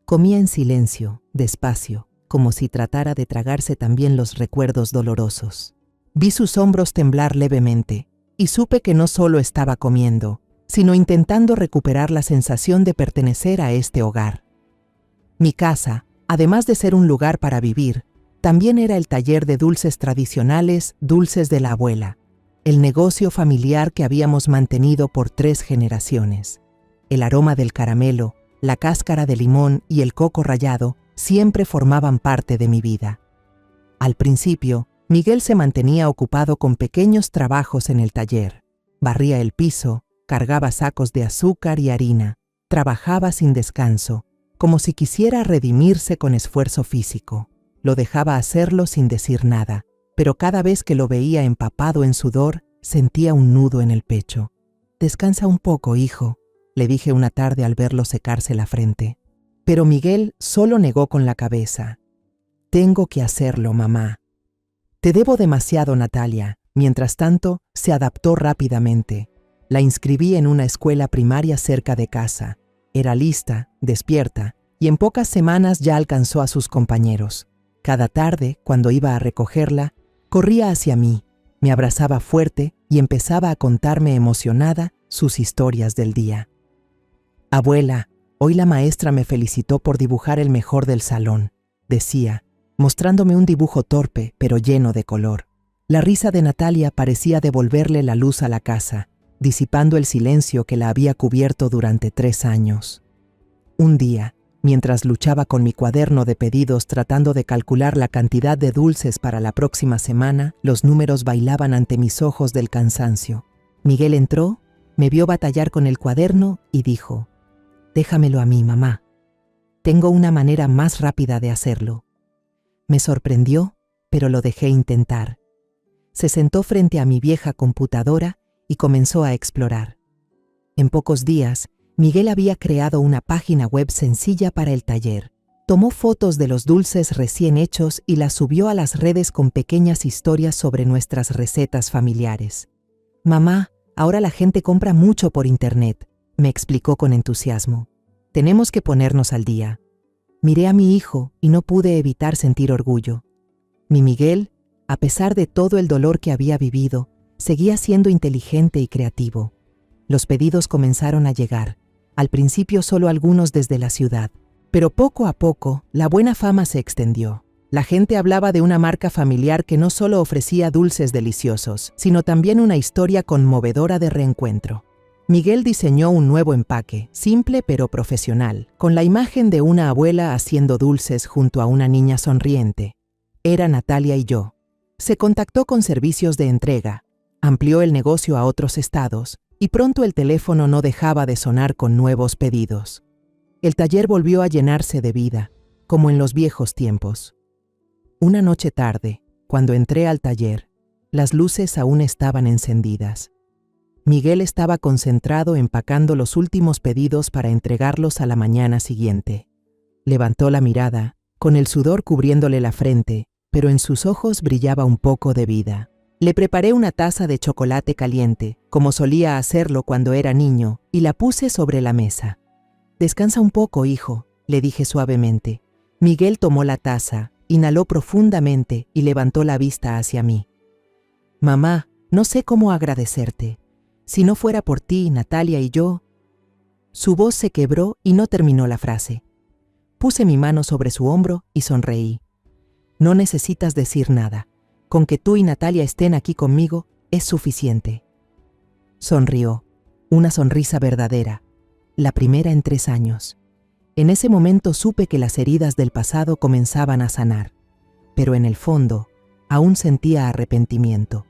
Comía en silencio, despacio, como si tratara de tragarse también los recuerdos dolorosos. Vi sus hombros temblar levemente y supe que no solo estaba comiendo, sino intentando recuperar la sensación de pertenecer a este hogar. Mi casa, además de ser un lugar para vivir, también era el taller de dulces tradicionales, Dulces de la Abuela, el negocio familiar que habíamos mantenido por 3 generaciones. El aroma del caramelo, la cáscara de limón y el coco rallado siempre formaban parte de mi vida. Al principio, Miguel se mantenía ocupado con pequeños trabajos en el taller. Barría el piso, cargaba sacos de azúcar y harina, trabajaba sin descanso, como si quisiera redimirse con esfuerzo físico. Lo dejaba hacerlo sin decir nada, pero cada vez que lo veía empapado en sudor, sentía un nudo en el pecho. «Descansa un poco, hijo», le dije una tarde al verlo secarse la frente. Pero Miguel solo negó con la cabeza. «Tengo que hacerlo, mamá». «Te debo demasiado, Natalia». Mientras tanto, se adaptó rápidamente. La inscribí en una escuela primaria cerca de casa. Era lista, despierta, y en pocas semanas ya alcanzó a sus compañeros. Cada tarde, cuando iba a recogerla, corría hacia mí, me abrazaba fuerte y empezaba a contarme emocionada sus historias del día. «Abuela, hoy la maestra me felicitó por dibujar el mejor del salón», decía, mostrándome un dibujo torpe pero lleno de color. La risa de Natalia parecía devolverle la luz a la casa, disipando el silencio que la había cubierto durante 3 años. Un día, Mientras luchaba con mi cuaderno de pedidos tratando de calcular la cantidad de dulces para la próxima semana, los números bailaban ante mis ojos del cansancio. Miguel entró, me vio batallar con el cuaderno y dijo: «Déjamelo a mí, mamá. Tengo una manera más rápida de hacerlo». Me sorprendió, pero lo dejé intentar. Se sentó frente a mi vieja computadora y comenzó a explorar. En pocos días, Miguel había creado una página web sencilla para el taller. Tomó fotos de los dulces recién hechos y las subió a las redes con pequeñas historias sobre nuestras recetas familiares. «Mamá, ahora la gente compra mucho por internet», me explicó con entusiasmo. «Tenemos que ponernos al día». Miré a mi hijo y no pude evitar sentir orgullo. Mi Miguel, a pesar de todo el dolor que había vivido, seguía siendo inteligente y creativo. Los pedidos comenzaron a llegar, al principio solo algunos desde la ciudad, pero poco a poco la buena fama se extendió. La gente hablaba de una marca familiar que no solo ofrecía dulces deliciosos, sino también una historia conmovedora de reencuentro. Miguel diseñó un nuevo empaque, simple pero profesional, con la imagen de una abuela haciendo dulces junto a una niña sonriente. Era Natalia y yo. Se contactó con servicios de entrega, amplió el negocio a otros estados, y pronto el teléfono no dejaba de sonar con nuevos pedidos. El taller volvió a llenarse de vida, como en los viejos tiempos. Una noche tarde, cuando entré al taller, las luces aún estaban encendidas. Miguel estaba concentrado empacando los últimos pedidos para entregarlos a la mañana siguiente. Levantó la mirada, con el sudor cubriéndole la frente, pero en sus ojos brillaba un poco de vida. Le preparé una taza de chocolate caliente, como solía hacerlo cuando era niño, y la puse sobre la mesa. «Descansa un poco, hijo», le dije suavemente. Miguel tomó la taza, inhaló profundamente y levantó la vista hacia mí. «Mamá, no sé cómo agradecerte. Si no fuera por ti, Natalia y yo…» Su voz se quebró y no terminó la frase. Puse mi mano sobre su hombro y sonreí. «No necesitas decir nada. Con que tú y Natalia estén aquí conmigo es suficiente». Sonrió, una sonrisa verdadera, la primera en 3 años. En ese momento supe que las heridas del pasado comenzaban a sanar, pero en el fondo aún sentía arrepentimiento.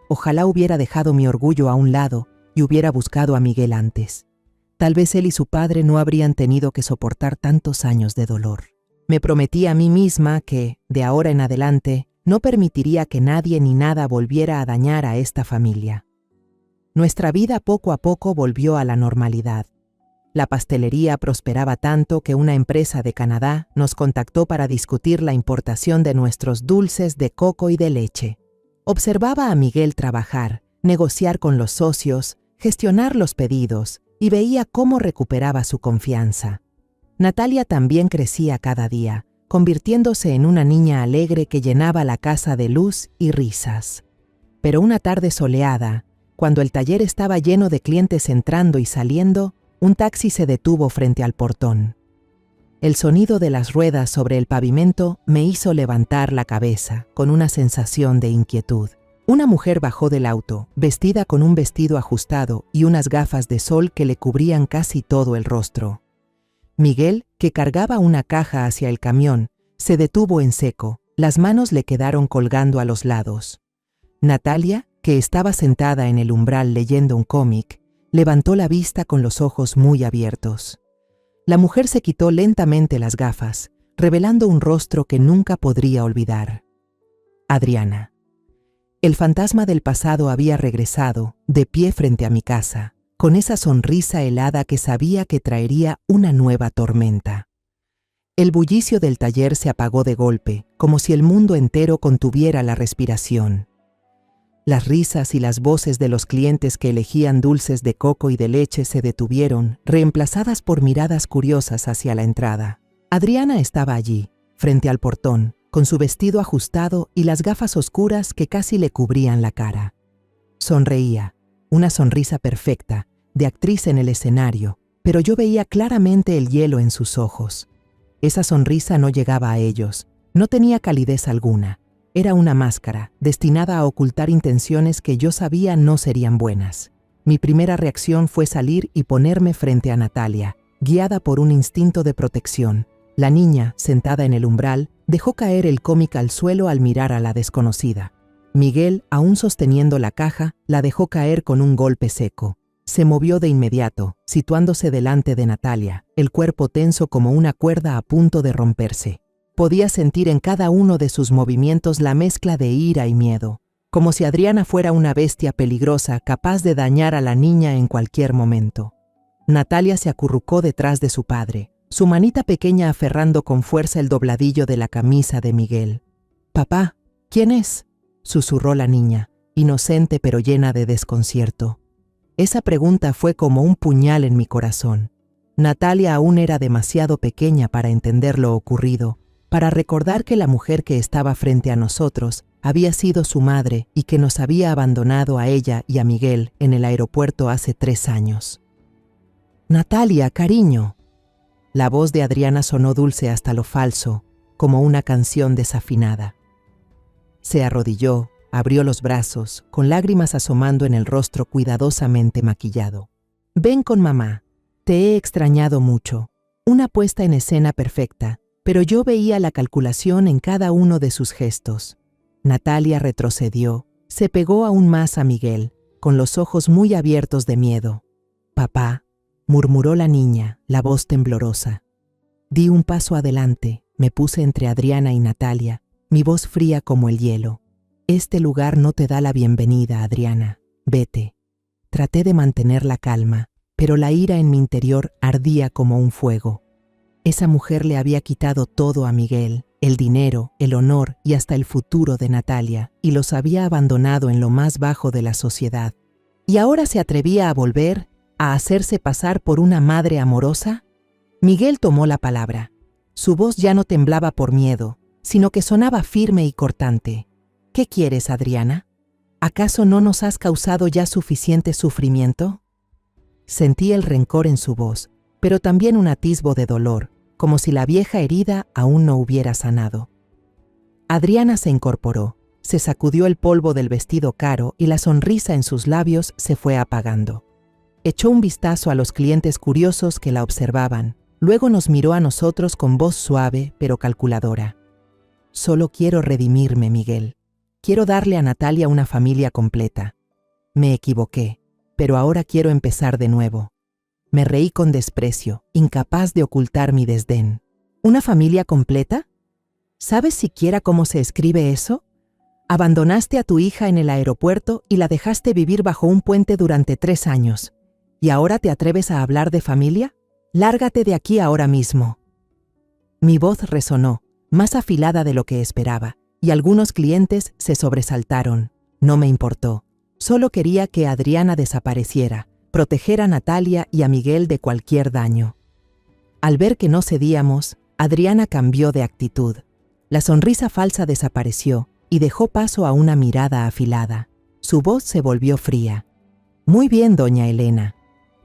Ojalá hubiera dejado mi orgullo a un lado y hubiera buscado a Miguel antes. Tal vez él y su padre no habrían tenido que soportar tantos años de dolor. Me prometí a mí misma que, de ahora en adelante, no permitiría que nadie ni nada volviera a dañar a esta familia. Nuestra vida poco a poco volvió a la normalidad. La pastelería prosperaba tanto que una empresa de Canadá nos contactó para discutir la importación de nuestros dulces de coco y de leche. Observaba a Miguel trabajar, negociar con los socios, gestionar los pedidos y veía cómo recuperaba su confianza. Natalia también crecía cada día, convirtiéndose en una niña alegre que llenaba la casa de luz y risas. Pero una tarde soleada, cuando el taller estaba lleno de clientes entrando y saliendo, un taxi se detuvo frente al portón. El sonido de las ruedas sobre el pavimento me hizo levantar la cabeza con una sensación de inquietud. Una mujer bajó del auto, vestida con un vestido ajustado y unas gafas de sol que le cubrían casi todo el rostro. Miguel, que cargaba una caja hacia el camión, se detuvo en seco, las manos le quedaron colgando a los lados. Natalia, que estaba sentada en el umbral leyendo un cómic, levantó la vista con los ojos muy abiertos. La mujer se quitó lentamente las gafas, revelando un rostro que nunca podría olvidar. Adriana. El fantasma del pasado había regresado, de pie frente a mi casa, con esa sonrisa helada que sabía que traería una nueva tormenta. El bullicio del taller se apagó de golpe, como si el mundo entero contuviera la respiración. Las risas y las voces de los clientes que elegían dulces de coco y de leche se detuvieron, reemplazadas por miradas curiosas hacia la entrada. Adriana estaba allí, frente al portón, con su vestido ajustado y las gafas oscuras que casi le cubrían la cara. Sonreía, una sonrisa perfecta, de actriz en el escenario, pero yo veía claramente el hielo en sus ojos. Esa sonrisa no llegaba a ellos, no tenía calidez alguna. Era una máscara, destinada a ocultar intenciones que yo sabía no serían buenas. Mi primera reacción fue salir y ponerme frente a Natalia, Guiada por un instinto de protección, la niña, sentada en el umbral, dejó caer el cómic al suelo al mirar a la desconocida. Miguel, aún sosteniendo la caja, la dejó caer con un golpe seco. Se movió de inmediato, situándose delante de Natalia, el cuerpo tenso como una cuerda a punto de romperse. Podía sentir en cada uno de sus movimientos la mezcla de ira y miedo, como si Adriana fuera una bestia peligrosa capaz de dañar a la niña en cualquier momento. Natalia se acurrucó detrás de su padre, su manita pequeña aferrando con fuerza el dobladillo de la camisa de Miguel. «Papá, ¿quién es?», susurró la niña, inocente pero llena de desconcierto. Esa pregunta fue como un puñal en mi corazón. Natalia aún era demasiado pequeña para entender lo ocurrido, para recordar que la mujer que estaba frente a nosotros había sido su madre y que nos había abandonado a ella y a Miguel en el aeropuerto hace 3 años. «Natalia, cariño». La voz de Adriana sonó dulce hasta lo falso, como una canción desafinada. Se arrodilló, abrió los brazos, con lágrimas asomando en el rostro cuidadosamente maquillado. «Ven con mamá. Te he extrañado mucho». Una puesta en escena perfecta, pero yo veía la calculación en cada uno de sus gestos. Natalia retrocedió, se pegó aún más a Miguel, con los ojos muy abiertos de miedo. «Papá», murmuró la niña, la voz temblorosa. Di un paso adelante, me puse entre Adriana y Natalia, mi voz fría como el hielo. «Este lugar no te da la bienvenida, Adriana. Vete». Traté de mantener la calma, pero la ira en mi interior ardía como un fuego. Esa mujer le había quitado todo a Miguel, el dinero, el honor y hasta el futuro de Natalia, y los había abandonado en lo más bajo de la sociedad. ¿Y ahora se atrevía a volver, a hacerse pasar por una madre amorosa? Miguel tomó la palabra. Su voz ya no temblaba por miedo, sino que sonaba firme y cortante. «¿Qué quieres, Adriana? ¿Acaso no nos has causado ya suficiente sufrimiento?» Sentí el rencor en su voz, pero también un atisbo de dolor, como si la vieja herida aún no hubiera sanado. Adriana se incorporó, se sacudió el polvo del vestido caro y la sonrisa en sus labios se fue apagando. Echó un vistazo a los clientes curiosos que la observaban, luego nos miró a nosotros con voz suave pero calculadora. «Solo quiero redimirme, Miguel. Quiero darle a Natalia una familia completa. Me equivoqué, pero ahora quiero empezar de nuevo». Me reí con desprecio, incapaz de ocultar mi desdén. «¿Una familia completa? ¿Sabes siquiera cómo se escribe eso? Abandonaste a tu hija en el aeropuerto y la dejaste vivir bajo un puente durante 3 años. ¿Y ahora te atreves a hablar de familia? Lárgate de aquí ahora mismo». Mi voz resonó, más afilada de lo que esperaba, y algunos clientes se sobresaltaron. No me importó. Solo quería que Adriana desapareciera, proteger a Natalia y a Miguel de cualquier daño. Al ver que no cedíamos, Adriana cambió de actitud. La sonrisa falsa desapareció y dejó paso a una mirada afilada. Su voz se volvió fría. «Muy bien, doña Elena.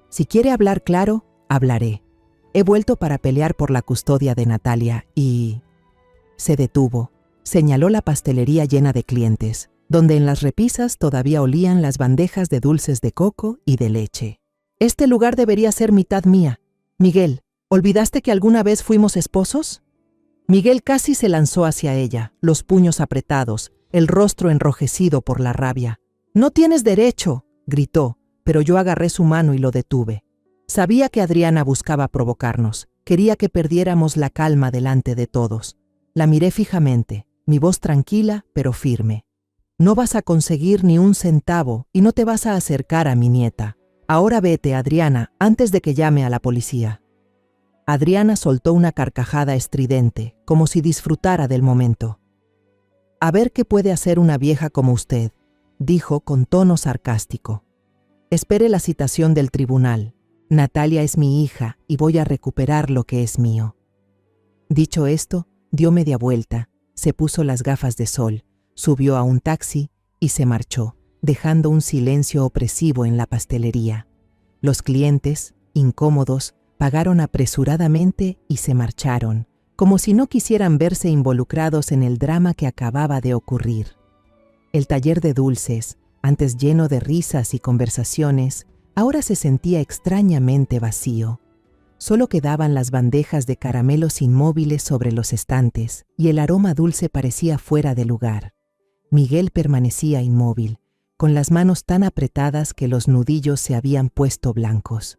Si quiere hablar claro, hablaré. He vuelto para pelear por la custodia de Natalia y...». Se detuvo. Señaló la pastelería llena de clientes, donde en las repisas todavía olían las bandejas de dulces de coco y de leche. «Este lugar debería ser mitad mía. Miguel, ¿olvidaste que alguna vez fuimos esposos?». Miguel casi se lanzó hacia ella, los puños apretados, el rostro enrojecido por la rabia. «No tienes derecho», gritó, pero yo agarré su mano y lo detuve. Sabía que Adriana buscaba provocarnos, quería que perdiéramos la calma delante de todos. La miré fijamente, mi voz tranquila pero firme. «No vas a conseguir ni un centavo y no te vas a acercar a mi nieta. Ahora vete, Adriana, antes de que llame a la policía». Adriana soltó una carcajada estridente, como si disfrutara del momento. «A ver qué puede hacer una vieja como usted», dijo con tono sarcástico. «Espere la citación del tribunal. Natalia es mi hija y voy a recuperar lo que es mío». Dicho esto, dio media vuelta, se puso las gafas de sol, subió a un taxi y se marchó, dejando un silencio opresivo en la pastelería. Los clientes, incómodos, pagaron apresuradamente y se marcharon, como si no quisieran verse involucrados en el drama que acababa de ocurrir. El taller de dulces, antes lleno de risas y conversaciones, ahora se sentía extrañamente vacío. Solo quedaban las bandejas de caramelos inmóviles sobre los estantes y el aroma dulce parecía fuera de lugar. Miguel permanecía inmóvil, con las manos tan apretadas que los nudillos se habían puesto blancos.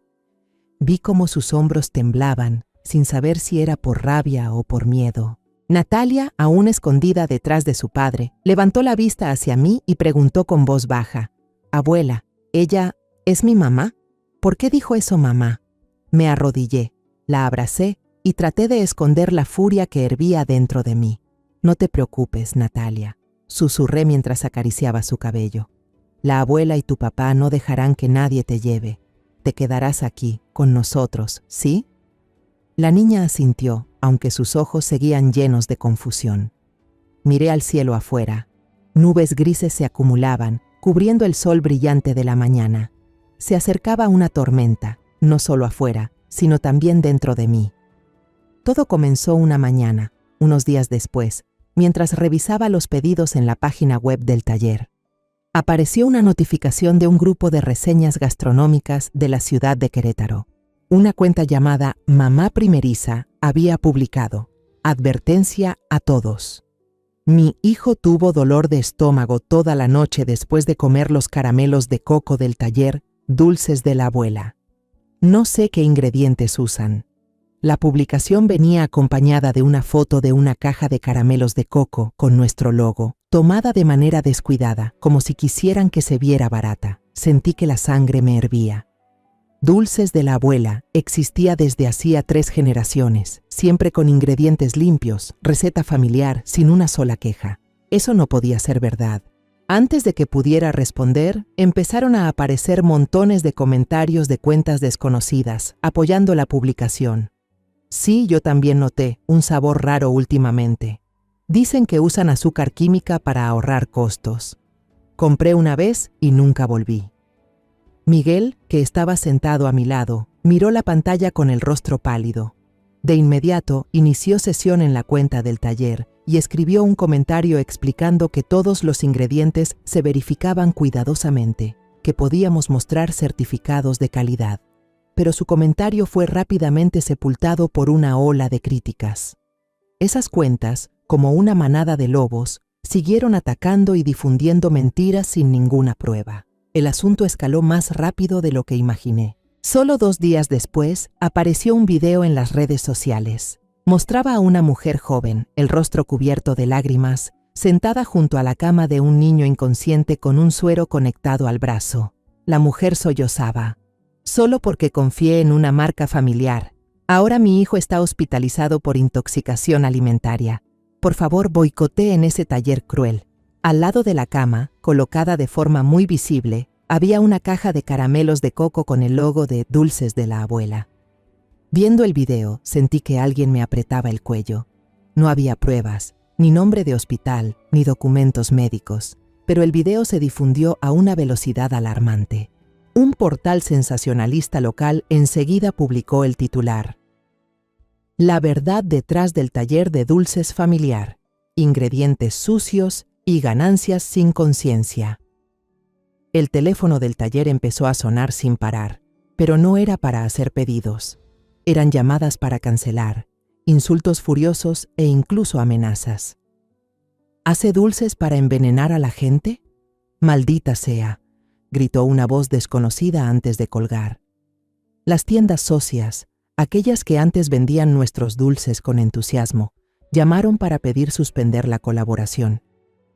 Vi cómo sus hombros temblaban, sin saber si era por rabia o por miedo. Natalia, aún escondida detrás de su padre, levantó la vista hacia mí y preguntó con voz baja: «Abuela, ¿ella es mi mamá? ¿Por qué dijo eso mamá?». Me arrodillé, la abracé y traté de esconder la furia que hervía dentro de mí. «No te preocupes, Natalia», susurré mientras acariciaba su cabello. «La abuela y tu papá no dejarán que nadie te lleve. Te quedarás aquí, con nosotros, ¿sí?». La niña asintió, aunque sus ojos seguían llenos de confusión. Miré al cielo afuera. Nubes grises se acumulaban, cubriendo el sol brillante de la mañana. Se acercaba una tormenta, no solo afuera, sino también dentro de mí. Todo comenzó una mañana, unos días después, mientras revisaba los pedidos en la página web del taller. Apareció una notificación de un grupo de reseñas gastronómicas de la ciudad de Querétaro. Una cuenta llamada Mamá Primeriza había publicado: «Advertencia a todos. Mi hijo tuvo dolor de estómago toda la noche después de comer los caramelos de coco del taller Dulces de la Abuela. No sé qué ingredientes usan». La publicación venía acompañada de una foto de una caja de caramelos de coco con nuestro logo, tomada de manera descuidada, como si quisieran que se viera barata. Sentí que la sangre me hervía. Dulces de la Abuela existía desde hacía 3 generaciones, siempre con ingredientes limpios, receta familiar, sin una sola queja. Eso no podía ser verdad. Antes de que pudiera responder, empezaron a aparecer montones de comentarios de cuentas desconocidas, apoyando la publicación. Sí, yo también noté un sabor raro últimamente. Dicen que usan azúcar química para ahorrar costos. Compré una vez y nunca volví. Miguel, que estaba sentado a mi lado, miró la pantalla con el rostro pálido. De inmediato, inició sesión en la cuenta del taller y escribió un comentario explicando que todos los ingredientes se verificaban cuidadosamente, que podíamos mostrar certificados de calidad. Pero su comentario fue rápidamente sepultado por una ola de críticas. Esas cuentas, como una manada de lobos, siguieron atacando y difundiendo mentiras sin ninguna prueba. El asunto escaló más rápido de lo que imaginé. Solo 2 días después, apareció un video en las redes sociales. Mostraba a una mujer joven, el rostro cubierto de lágrimas, sentada junto a la cama de un niño inconsciente con un suero conectado al brazo. La mujer sollozaba. «Solo porque confié en una marca familiar. Ahora mi hijo está hospitalizado por intoxicación alimentaria. Por favor, boicoteen ese taller cruel». Al lado de la cama, colocada de forma muy visible, había una caja de caramelos de coco con el logo de Dulces de la Abuela. Viendo el video, sentí que alguien me apretaba el cuello. No había pruebas, ni nombre de hospital, ni documentos médicos, pero el video se difundió a una velocidad alarmante. Un portal sensacionalista local enseguida publicó el titular: «La verdad detrás del taller de dulces familiar. Ingredientes sucios y ganancias sin conciencia». El teléfono del taller empezó a sonar sin parar, pero no era para hacer pedidos. Eran llamadas para cancelar, insultos furiosos e incluso amenazas. ¿Hace dulces para envenenar a la gente? Maldita sea, gritó una voz desconocida antes de colgar. Las tiendas socias, aquellas que antes vendían nuestros dulces con entusiasmo, llamaron para pedir suspender la colaboración.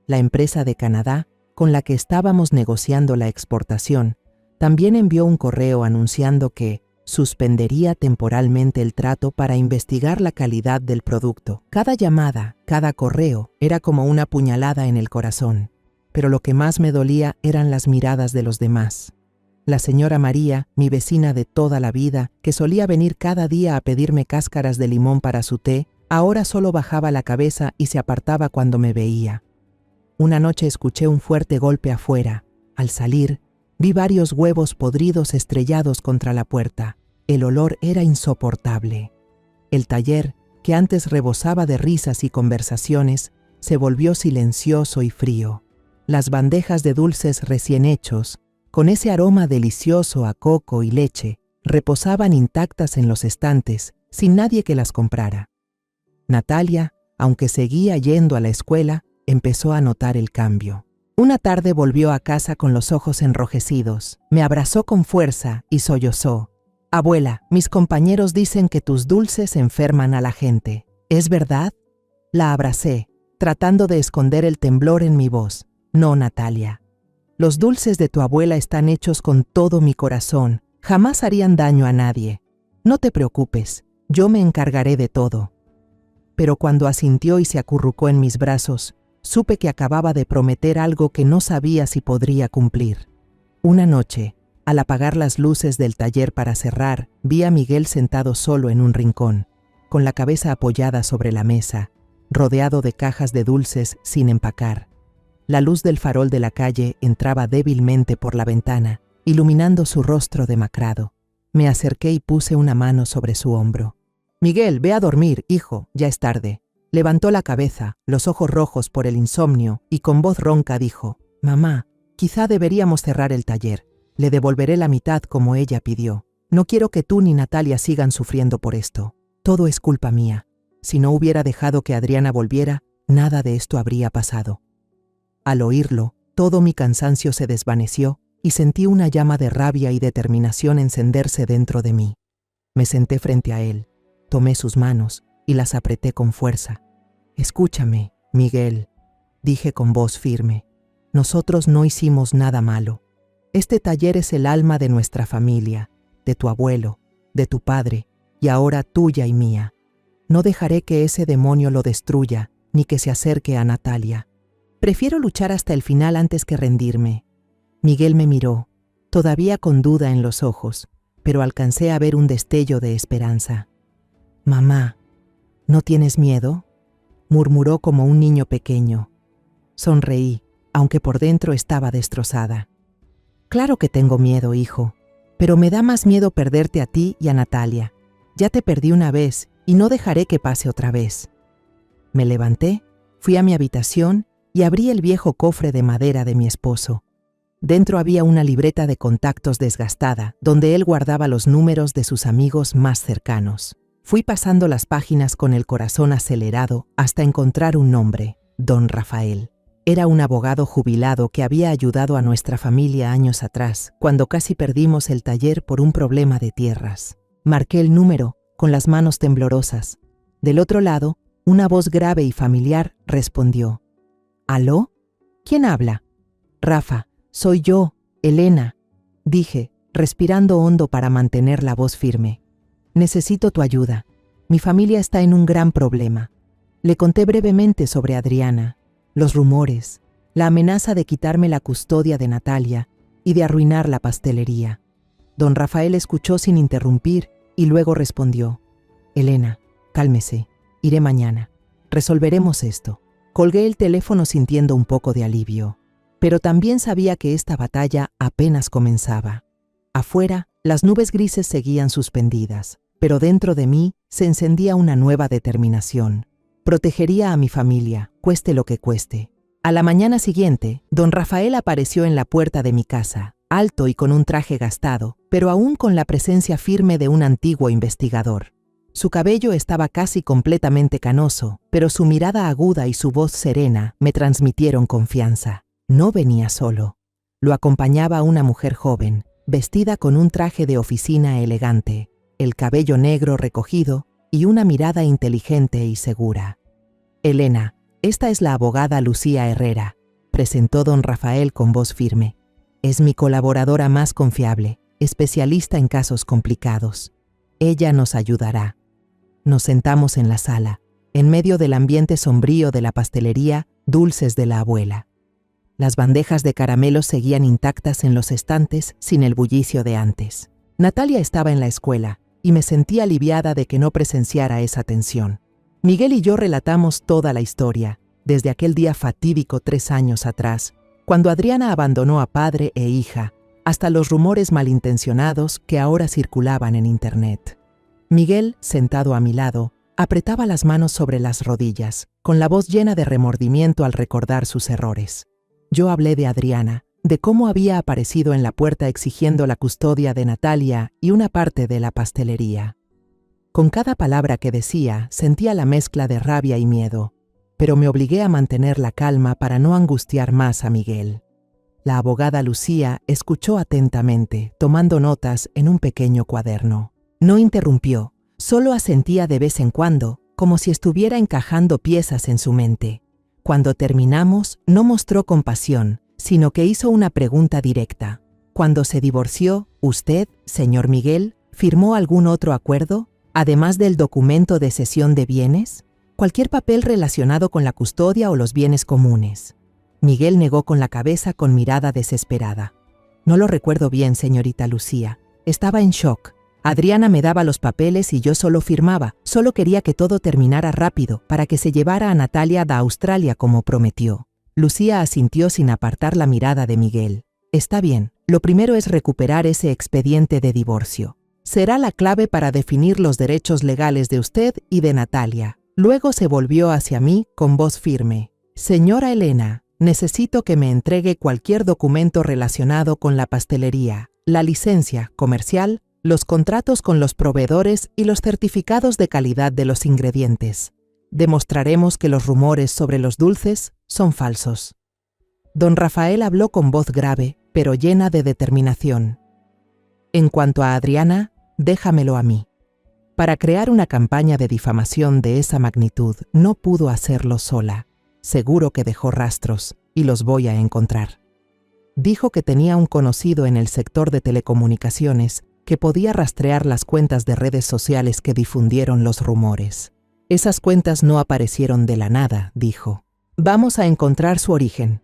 La empresa de Canadá, con la que estábamos negociando la exportación, también envió un correo anunciando que suspendería temporalmente el trato para investigar la calidad del producto. Cada llamada, cada correo, era como una puñalada en el corazón. Pero lo que más me dolía eran las miradas de los demás. La señora María, mi vecina de toda la vida, que solía venir cada día a pedirme cáscaras de limón para su té, ahora solo bajaba la cabeza y se apartaba cuando me veía. Una noche escuché un fuerte golpe afuera. Al salir, vi varios huevos podridos estrellados contra la puerta. El olor era insoportable. El taller, que antes rebosaba de risas y conversaciones, se volvió silencioso y frío. Las bandejas de dulces recién hechos, con ese aroma delicioso a coco y leche, reposaban intactas en los estantes, sin nadie que las comprara. Natalia, aunque seguía yendo a la escuela, empezó a notar el cambio. Una tarde volvió a casa con los ojos enrojecidos, me abrazó con fuerza y sollozó. «Abuela, mis compañeros dicen que tus dulces enferman a la gente. ¿Es verdad?» La abracé, tratando de esconder el temblor en mi voz. «No, Natalia. Los dulces de tu abuela están hechos con todo mi corazón. Jamás harían daño a nadie. No te preocupes, yo me encargaré de todo». Pero cuando asintió y se acurrucó en mis brazos, supe que acababa de prometer algo que no sabía si podría cumplir. Una noche, al apagar las luces del taller para cerrar, vi a Miguel sentado solo en un rincón, con la cabeza apoyada sobre la mesa, rodeado de cajas de dulces sin empacar. La luz del farol de la calle entraba débilmente por la ventana, iluminando su rostro demacrado. Me acerqué y puse una mano sobre su hombro. «Miguel, ve a dormir, hijo, ya es tarde». Levantó la cabeza, los ojos rojos por el insomnio, y con voz ronca dijo: «Mamá, quizá deberíamos cerrar el taller. Le devolveré la mitad como ella pidió. No quiero que tú ni Natalia sigan sufriendo por esto. Todo es culpa mía. Si no hubiera dejado que Adriana volviera, nada de esto habría pasado». Al oírlo, todo mi cansancio se desvaneció y sentí una llama de rabia y determinación encenderse dentro de mí. Me senté frente a él, tomé sus manos y las apreté con fuerza. «Escúchame, Miguel», dije con voz firme. «Nosotros no hicimos nada malo. Este taller es el alma de nuestra familia, de tu abuelo, de tu padre, y ahora tuya y mía. No dejaré que ese demonio lo destruya, ni que se acerque a Natalia. Prefiero luchar hasta el final antes que rendirme». Miguel me miró, todavía con duda en los ojos, pero alcancé a ver un destello de esperanza. «Mamá, ¿no tienes miedo?», murmuró como un niño pequeño. Sonreí, aunque por dentro estaba destrozada. «Claro que tengo miedo, hijo, pero me da más miedo perderte a ti y a Natalia. Ya te perdí una vez y no dejaré que pase otra vez». Me levanté, fui a mi habitación y abrí el viejo cofre de madera de mi esposo. Dentro había una libreta de contactos desgastada, donde él guardaba los números de sus amigos más cercanos. Fui pasando las páginas con el corazón acelerado hasta encontrar un nombre: Don Rafael. Era un abogado jubilado que había ayudado a nuestra familia años atrás, cuando casi perdimos el taller por un problema de tierras. Marqué el número, con las manos temblorosas. Del otro lado, una voz grave y familiar respondió. «¿Aló? ¿Quién habla?» «Rafa, soy yo, Elena», dije, respirando hondo para mantener la voz firme. «Necesito tu ayuda. Mi familia está en un gran problema». Le conté brevemente sobre Adriana, los rumores, la amenaza de quitarme la custodia de Natalia y de arruinar la pastelería. Don Rafael escuchó sin interrumpir y luego respondió: «Elena, cálmese, iré mañana. Resolveremos esto». Colgué el teléfono sintiendo un poco de alivio, pero también sabía que esta batalla apenas comenzaba. Afuera, las nubes grises seguían suspendidas, pero dentro de mí se encendía una nueva determinación. Protegería a mi familia, cueste lo que cueste. A la mañana siguiente, don Rafael apareció en la puerta de mi casa, alto y con un traje gastado, pero aún con la presencia firme de un antiguo investigador. Su cabello estaba casi completamente canoso, pero su mirada aguda y su voz serena me transmitieron confianza. No venía solo. Lo acompañaba una mujer joven, vestida con un traje de oficina elegante, el cabello negro recogido y una mirada inteligente y segura. «Elena, esta es la abogada Lucía Herrera», presentó don Rafael con voz firme. «Es mi colaboradora más confiable, especialista en casos complicados. Ella nos ayudará». Nos sentamos en la sala, en medio del ambiente sombrío de la pastelería Dulces de la Abuela. Las bandejas de caramelos seguían intactas en los estantes sin el bullicio de antes. Natalia estaba en la escuela y me sentí aliviada de que no presenciara esa tensión. Miguel y yo relatamos toda la historia, desde aquel día fatídico 3 años atrás, cuando Adriana abandonó a padre e hija, hasta los rumores malintencionados que ahora circulaban en Internet. Miguel, sentado a mi lado, apretaba las manos sobre las rodillas, con la voz llena de remordimiento al recordar sus errores. Yo hablé de Adriana, de cómo había aparecido en la puerta exigiendo la custodia de Natalia y una parte de la pastelería. Con cada palabra que decía, sentía la mezcla de rabia y miedo, pero me obligué a mantener la calma para no angustiar más a Miguel. La abogada Lucía escuchó atentamente, tomando notas en un pequeño cuaderno. No interrumpió, solo asentía de vez en cuando, como si estuviera encajando piezas en su mente. Cuando terminamos, no mostró compasión, sino que hizo una pregunta directa. Cuando se divorció, ¿usted, señor Miguel, firmó algún otro acuerdo, además del documento de cesión de bienes? Cualquier papel relacionado con la custodia o los bienes comunes. Miguel negó con la cabeza con mirada desesperada. No lo recuerdo bien, señorita Lucía. Estaba en shock. Adriana me daba los papeles y yo solo firmaba. Solo quería que todo terminara rápido para que se llevara a Natalia a Australia como prometió. Lucía asintió sin apartar la mirada de Miguel. Está bien, lo primero es recuperar ese expediente de divorcio. Será la clave para definir los derechos legales de usted y de Natalia. Luego se volvió hacia mí con voz firme. Señora Elena, necesito que me entregue cualquier documento relacionado con la pastelería, la licencia comercial, los contratos con los proveedores y los certificados de calidad de los ingredientes. Demostraremos que los rumores sobre los dulces son falsos. Don Rafael habló con voz grave, pero llena de determinación. En cuanto a Adriana, déjamelo a mí. Para crear una campaña de difamación de esa magnitud, no pudo hacerlo sola. Seguro que dejó rastros, y los voy a encontrar. Dijo que tenía un conocido en el sector de telecomunicaciones que podía rastrear las cuentas de redes sociales que difundieron los rumores. Esas cuentas no aparecieron de la nada, dijo. Vamos a encontrar su origen.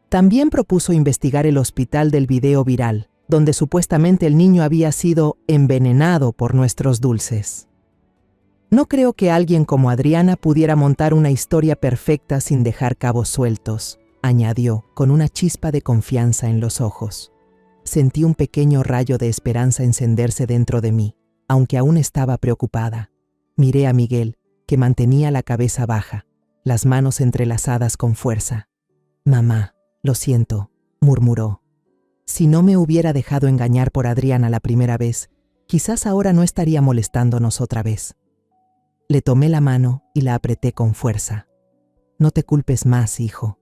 También propuso investigar el hospital del video viral, donde supuestamente el niño había sido envenenado por nuestros dulces. No creo que alguien como Adriana pudiera montar una historia perfecta sin dejar cabos sueltos, añadió, con una chispa de confianza en los ojos. Sentí un pequeño rayo de esperanza encenderse dentro de mí, aunque aún estaba preocupada. Miré a Miguel, que mantenía la cabeza baja, las manos entrelazadas con fuerza. «Mamá, lo siento», murmuró. «Si no me hubiera dejado engañar por Adriana la primera vez, quizás ahora no estaría molestándonos otra vez». Le tomé la mano y la apreté con fuerza. «No te culpes más, hijo.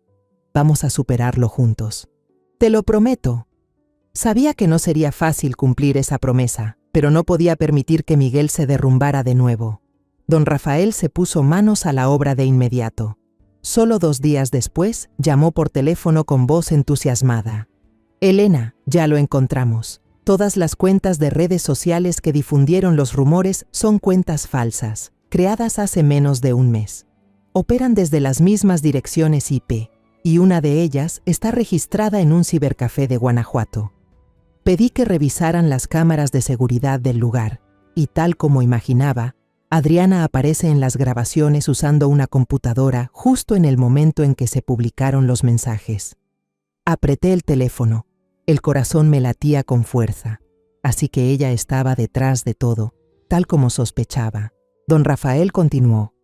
Vamos a superarlo juntos». «Te lo prometo». Sabía que no sería fácil cumplir esa promesa, pero no podía permitir que Miguel se derrumbara de nuevo. Don Rafael se puso manos a la obra de inmediato. Solo 2 días después, llamó por teléfono con voz entusiasmada. «Elena, ya lo encontramos. Todas las cuentas de redes sociales que difundieron los rumores son cuentas falsas, creadas hace menos de un mes. Operan desde las mismas direcciones IP, y una de ellas está registrada en un cibercafé de Guanajuato. Pedí que revisaran las cámaras de seguridad del lugar, y tal como imaginaba, Adriana aparece en las grabaciones usando una computadora justo en el momento en que se publicaron los mensajes. Apreté el teléfono. El corazón me latía con fuerza, así que ella estaba detrás de todo, tal como sospechaba. Don Rafael continuó.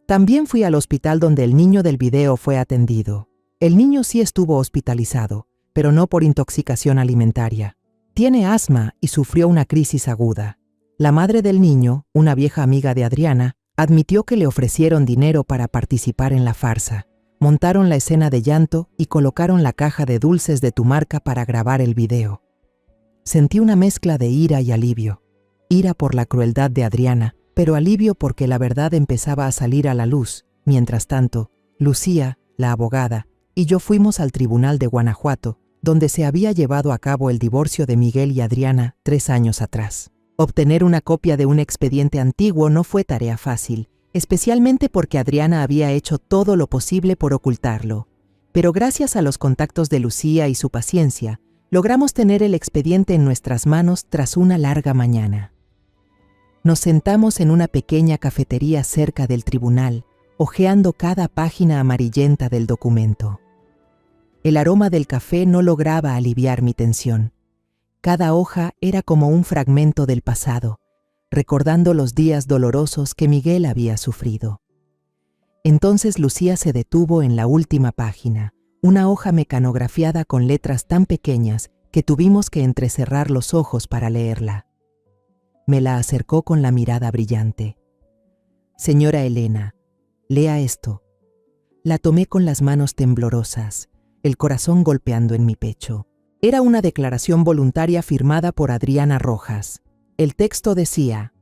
También fui al hospital donde el niño del video fue atendido. El niño sí estuvo hospitalizado, pero no por intoxicación alimentaria. Tiene asma y sufrió una crisis aguda. La madre del niño, una vieja amiga de Adriana, admitió que le ofrecieron dinero para participar en la farsa. Montaron la escena de llanto y colocaron la caja de dulces de tu marca para grabar el video. Sentí una mezcla de ira y alivio. Ira por la crueldad de Adriana, pero alivio porque la verdad empezaba a salir a la luz. Mientras tanto, Lucía, la abogada, y yo fuimos al tribunal de Guanajuato, donde se había llevado a cabo el divorcio de Miguel y Adriana 3 años atrás. Obtener una copia de un expediente antiguo no fue tarea fácil, especialmente porque Adriana había hecho todo lo posible por ocultarlo. Pero gracias a los contactos de Lucía y su paciencia, logramos tener el expediente en nuestras manos tras una larga mañana. Nos sentamos en una pequeña cafetería cerca del tribunal, hojeando cada página amarillenta del documento. El aroma del café no lograba aliviar mi tensión. Cada hoja era como un fragmento del pasado, recordando los días dolorosos que Miguel había sufrido. Entonces Lucía se detuvo en la última página, una hoja mecanografiada con letras tan pequeñas que tuvimos que entrecerrar los ojos para leerla. Me la acercó con la mirada brillante. Señora Elena, lea esto. La tomé con las manos temblorosas, el corazón golpeando en mi pecho. Era una declaración voluntaria firmada por Adriana Rojas. El texto decía: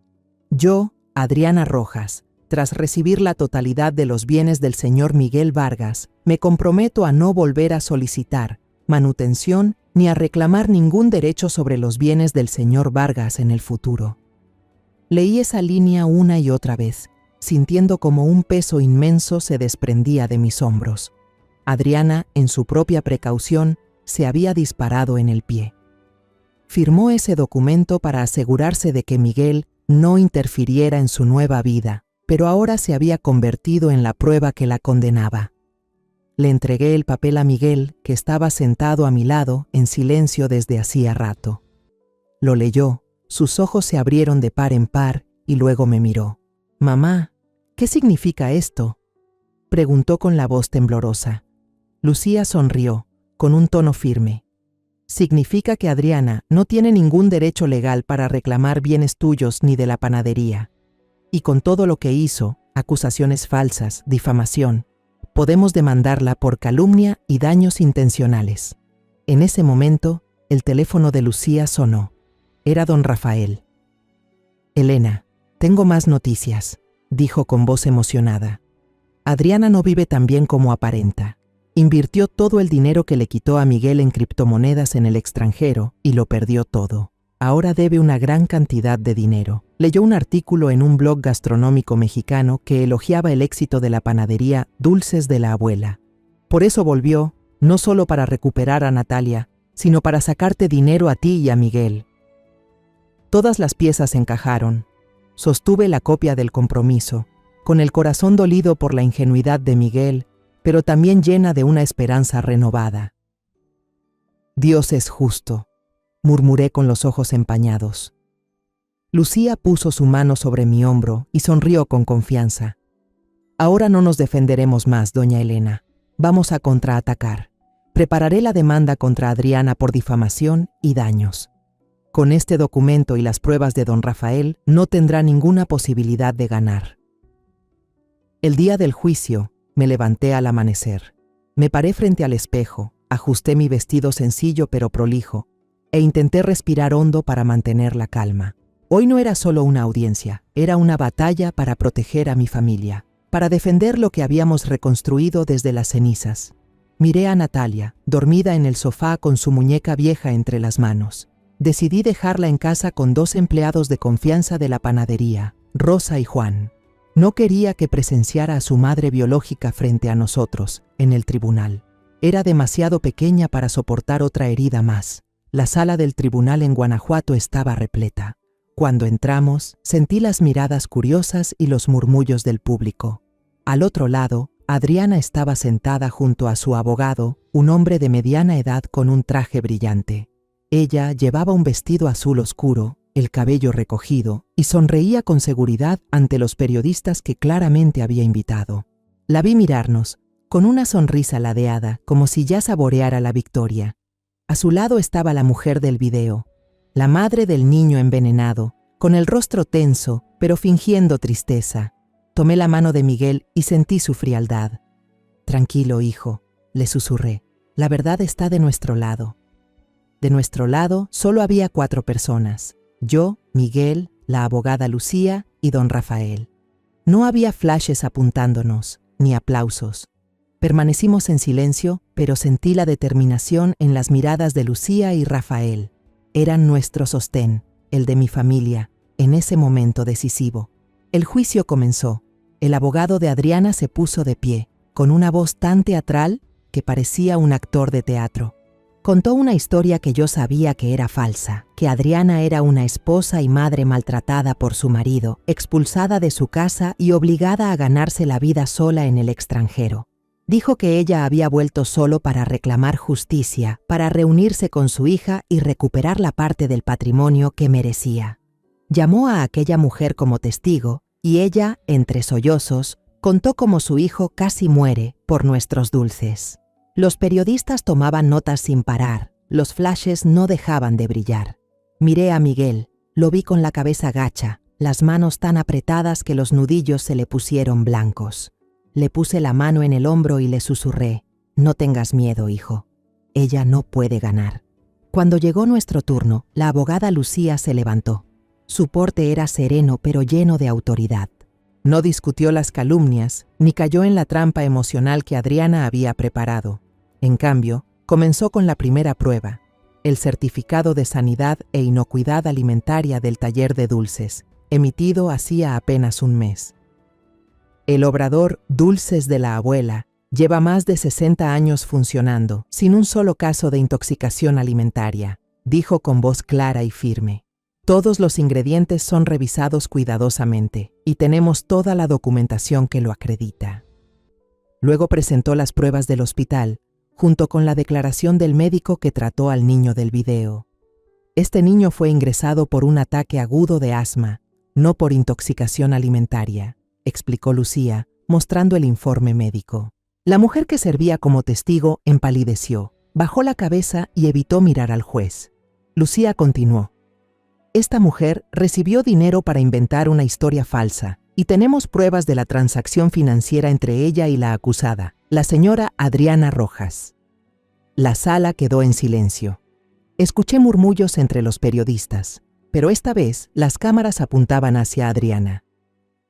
yo, Adriana Rojas, tras recibir la totalidad de los bienes del señor Miguel Vargas, me comprometo a no volver a solicitar manutención ni a reclamar ningún derecho sobre los bienes del señor Vargas en el futuro. Leí esa línea una y otra vez, sintiendo como un peso inmenso se desprendía de mis hombros. Adriana, en su propia precaución, se había disparado en el pie. Firmó ese documento para asegurarse de que Miguel no interfiriera en su nueva vida, pero ahora se había convertido en la prueba que la condenaba. Le entregué el papel a Miguel, que estaba sentado a mi lado, en silencio desde hacía rato. Lo leyó, sus ojos se abrieron de par en par y luego me miró. «Mamá, ¿qué significa esto?», preguntó con la voz temblorosa. Lucía sonrió, con un tono firme. «Significa que Adriana no tiene ningún derecho legal para reclamar bienes tuyos ni de la panadería. Y con todo lo que hizo, acusaciones falsas, difamación, podemos demandarla por calumnia y daños intencionales». En ese momento, el teléfono de Lucía sonó. Era don Rafael. «Elena, tengo más noticias», dijo con voz emocionada. «Adriana no vive tan bien como aparenta. Invirtió todo el dinero que le quitó a Miguel en criptomonedas en el extranjero y lo perdió todo. Ahora debe una gran cantidad de dinero. Leyó un artículo en un blog gastronómico mexicano que elogiaba el éxito de la panadería Dulces de la Abuela. Por eso volvió, no solo para recuperar a Natalia, sino para sacarte dinero a ti y a Miguel». Todas las piezas encajaron. Sostuve la copia del compromiso, con el corazón dolido por la ingenuidad de Miguel, pero también llena de una esperanza renovada. «Dios es justo», murmuré con los ojos empañados. Lucía puso su mano sobre mi hombro y sonrió con confianza. «Ahora no nos defenderemos más, doña Elena. Vamos a contraatacar. Prepararé la demanda contra Adriana por difamación y daños. Con este documento y las pruebas de don Rafael no tendrá ninguna posibilidad de ganar». El día del juicio, me levanté al amanecer. Me paré frente al espejo, ajusté mi vestido sencillo pero prolijo, e intenté respirar hondo para mantener la calma. Hoy no era solo una audiencia, era una batalla para proteger a mi familia, para defender lo que habíamos reconstruido desde las cenizas. Miré a Natalia, dormida en el sofá con su muñeca vieja entre las manos. Decidí dejarla en casa con 2 empleados de confianza de la panadería, Rosa y Juan. No quería que presenciara a su madre biológica frente a nosotros, en el tribunal. Era demasiado pequeña para soportar otra herida más. La sala del tribunal en Guanajuato estaba repleta. Cuando entramos, sentí las miradas curiosas y los murmullos del público. Al otro lado, Adriana estaba sentada junto a su abogado, un hombre de mediana edad con un traje brillante. Ella llevaba un vestido azul oscuro, el cabello recogido, y sonreía con seguridad ante los periodistas que claramente había invitado. La vi mirarnos, con una sonrisa ladeada, como si ya saboreara la victoria. A su lado estaba la mujer del video, la madre del niño envenenado, con el rostro tenso, pero fingiendo tristeza. Tomé la mano de Miguel y sentí su frialdad. «Tranquilo, hijo», le susurré, «la verdad está de nuestro lado». De nuestro lado solo había 4 personas. Yo, Miguel, la abogada Lucía y don Rafael. No había flashes apuntándonos, ni aplausos. Permanecimos en silencio, pero sentí la determinación en las miradas de Lucía y Rafael. Eran nuestro sostén, el de mi familia, en ese momento decisivo. El juicio comenzó. El abogado de Adriana se puso de pie, con una voz tan teatral que parecía un actor de teatro. Contó una historia que yo sabía que era falsa, que Adriana era una esposa y madre maltratada por su marido, expulsada de su casa y obligada a ganarse la vida sola en el extranjero. Dijo que ella había vuelto solo para reclamar justicia, para reunirse con su hija y recuperar la parte del patrimonio que merecía. Llamó a aquella mujer como testigo y ella, entre sollozos, contó cómo su hijo casi muere por nuestros dulces. Los periodistas tomaban notas sin parar, los flashes no dejaban de brillar. Miré a Miguel, lo vi con la cabeza gacha, las manos tan apretadas que los nudillos se le pusieron blancos. Le puse la mano en el hombro y le susurré: «No tengas miedo, hijo. Ella no puede ganar». Cuando llegó nuestro turno, la abogada Lucía se levantó. Su porte era sereno pero lleno de autoridad. No discutió las calumnias, ni cayó en la trampa emocional que Adriana había preparado. En cambio, comenzó con la primera prueba, el certificado de sanidad e inocuidad alimentaria del taller de dulces, emitido hacía apenas un mes. El obrador Dulces de la Abuela lleva más de 60 años funcionando, sin un solo caso de intoxicación alimentaria, dijo con voz clara y firme. Todos los ingredientes son revisados cuidadosamente y tenemos toda la documentación que lo acredita. Luego presentó las pruebas del hospital, junto con la declaración del médico que trató al niño del video. Este niño fue ingresado por un ataque agudo de asma, no por intoxicación alimentaria, explicó Lucía, mostrando el informe médico. La mujer que servía como testigo empalideció, bajó la cabeza y evitó mirar al juez. Lucía continuó: «Esta mujer recibió dinero para inventar una historia falsa y tenemos pruebas de la transacción financiera entre ella y la acusada, la señora Adriana Rojas». La sala quedó en silencio. Escuché murmullos entre los periodistas, pero esta vez las cámaras apuntaban hacia Adriana.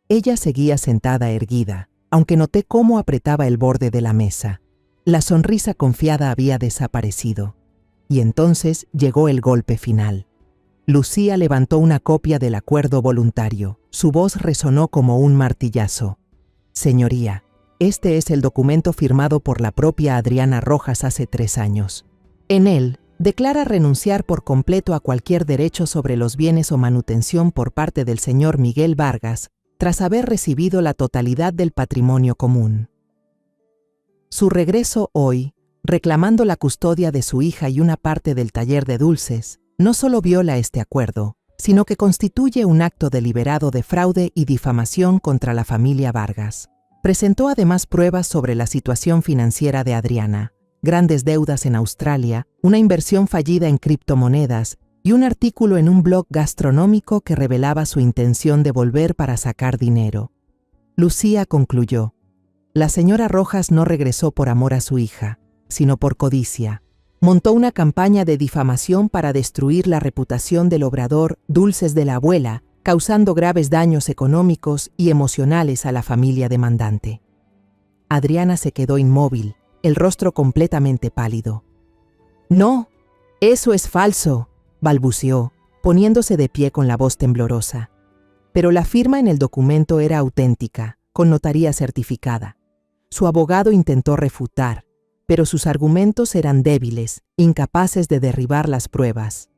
Ella seguía sentada erguida, aunque noté cómo apretaba el borde de la mesa. La sonrisa confiada había desaparecido. Y entonces llegó el golpe final. Lucía levantó una copia del acuerdo voluntario. Su voz resonó como un martillazo. «Señoría, este es el documento firmado por la propia Adriana Rojas hace 3 años. En él, declara renunciar por completo a cualquier derecho sobre los bienes o manutención por parte del señor Miguel Vargas, tras haber recibido la totalidad del patrimonio común. Su regreso hoy, reclamando la custodia de su hija y una parte del taller de dulces, no solo viola este acuerdo, sino que constituye un acto deliberado de fraude y difamación contra la familia Vargas. Presentó además pruebas sobre la situación financiera de Adriana, grandes deudas en Australia, una inversión fallida en criptomonedas y un artículo en un blog gastronómico que revelaba su intención de volver para sacar dinero. Lucía concluyó: «La señora Rojas no regresó por amor a su hija, sino por codicia. Montó una campaña de difamación para destruir la reputación del obrador Dulces de la Abuela, causando graves daños económicos y emocionales a la familia demandante». Adriana se quedó inmóvil, el rostro completamente pálido. «No, eso es falso», balbuceó, poniéndose de pie con la voz temblorosa. Pero la firma en el documento era auténtica, con notaría certificada. Su abogado intentó refutar, pero sus argumentos eran débiles, incapaces de derribar las pruebas.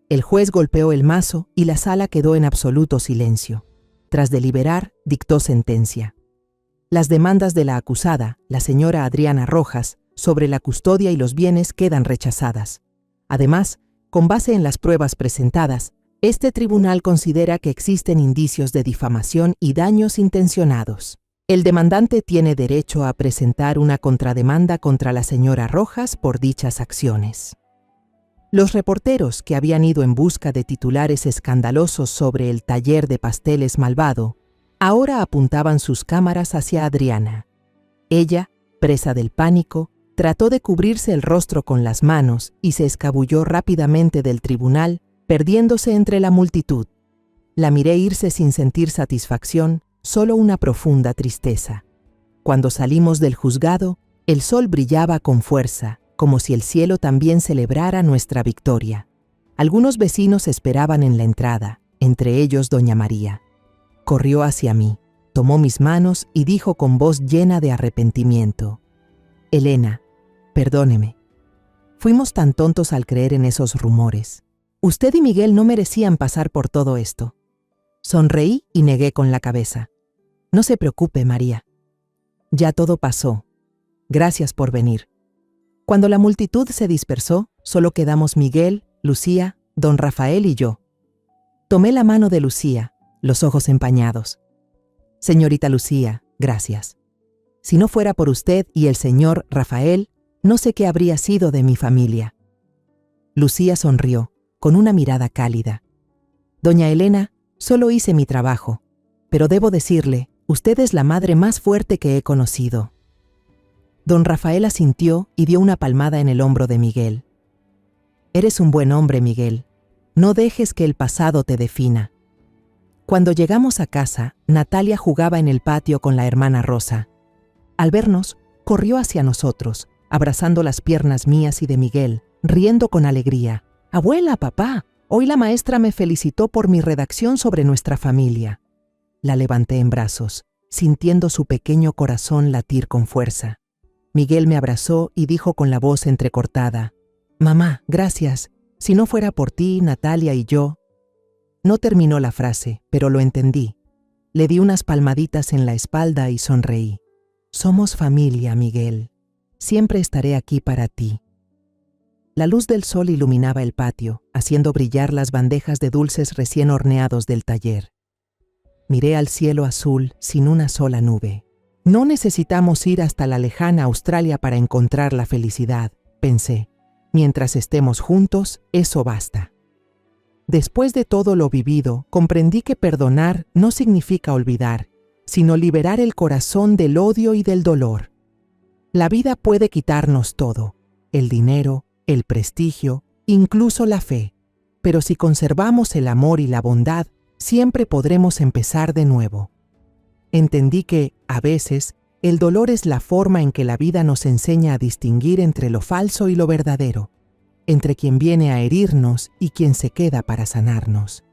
El juez golpeó el mazo y la sala quedó en absoluto silencio. Tras deliberar, dictó sentencia. Las demandas de la acusada, la señora Adriana Rojas, sobre la custodia y los bienes quedan rechazadas. Además, con base en las pruebas presentadas, este tribunal considera que existen indicios de difamación y daños intencionados. El demandante tiene derecho a presentar una contrademanda contra la señora Rojas por dichas acciones. Los reporteros que habían ido en busca de titulares escandalosos sobre el taller de pasteles malvado, ahora apuntaban sus cámaras hacia Adriana. Ella, presa del pánico, trató de cubrirse el rostro con las manos y se escabulló rápidamente del tribunal, perdiéndose entre la multitud. La miré irse sin sentir satisfacción, solo una profunda tristeza. Cuando salimos del juzgado, el sol brillaba con fuerza, como si el cielo también celebrara nuestra victoria. Algunos vecinos esperaban en la entrada, entre ellos doña María. Corrió hacia mí, tomó mis manos y dijo con voz llena de arrepentimiento: «Elena, perdóneme. Fuimos tan tontos al creer en esos rumores. Usted y Miguel no merecían pasar por todo esto». Sonreí y negué con la cabeza. «No se preocupe, María. Ya todo pasó. Gracias por venir». Cuando la multitud se dispersó, solo quedamos Miguel, Lucía, don Rafael y yo. Tomé la mano de Lucía, los ojos empañados. «Señorita Lucía, gracias. Si no fuera por usted y el señor Rafael, No sé qué habría sido de mi familia. Lucía sonrió, con una mirada cálida. Doña Elena, solo hice mi trabajo, pero debo decirle, usted es la madre más fuerte que he conocido. Don Rafael asintió y dio una palmada en el hombro de Miguel. Eres un buen hombre, Miguel. No dejes que el pasado te defina. Cuando llegamos a casa, Natalia jugaba en el patio con la hermana Rosa. Al vernos, corrió hacia nosotros, abrazando las piernas mías y de Miguel, riendo con alegría. «Abuela, papá, hoy la maestra me felicitó por mi redacción sobre nuestra familia». La levanté en brazos, sintiendo su pequeño corazón latir con fuerza. Miguel me abrazó y dijo con la voz entrecortada: «Mamá, gracias. Si no fuera por ti, Natalia y yo». No terminó la frase, pero lo entendí. Le di unas palmaditas en la espalda y sonreí. «Somos familia, Miguel. Siempre estaré aquí para ti». La luz del sol iluminaba el patio, haciendo brillar las bandejas de dulces recién horneados del taller. Miré al cielo azul sin una sola nube. No necesitamos ir hasta la lejana Australia para encontrar la felicidad, pensé. Mientras estemos juntos, eso basta. Después de todo lo vivido, comprendí que perdonar no significa olvidar, sino liberar el corazón del odio y del dolor. La vida puede quitarnos todo, el dinero, el prestigio, incluso la fe, pero si conservamos el amor y la bondad, siempre podremos empezar de nuevo. Entendí que, a veces, el dolor es la forma en que la vida nos enseña a distinguir entre lo falso y lo verdadero, entre quien viene a herirnos y quien se queda para sanarnos.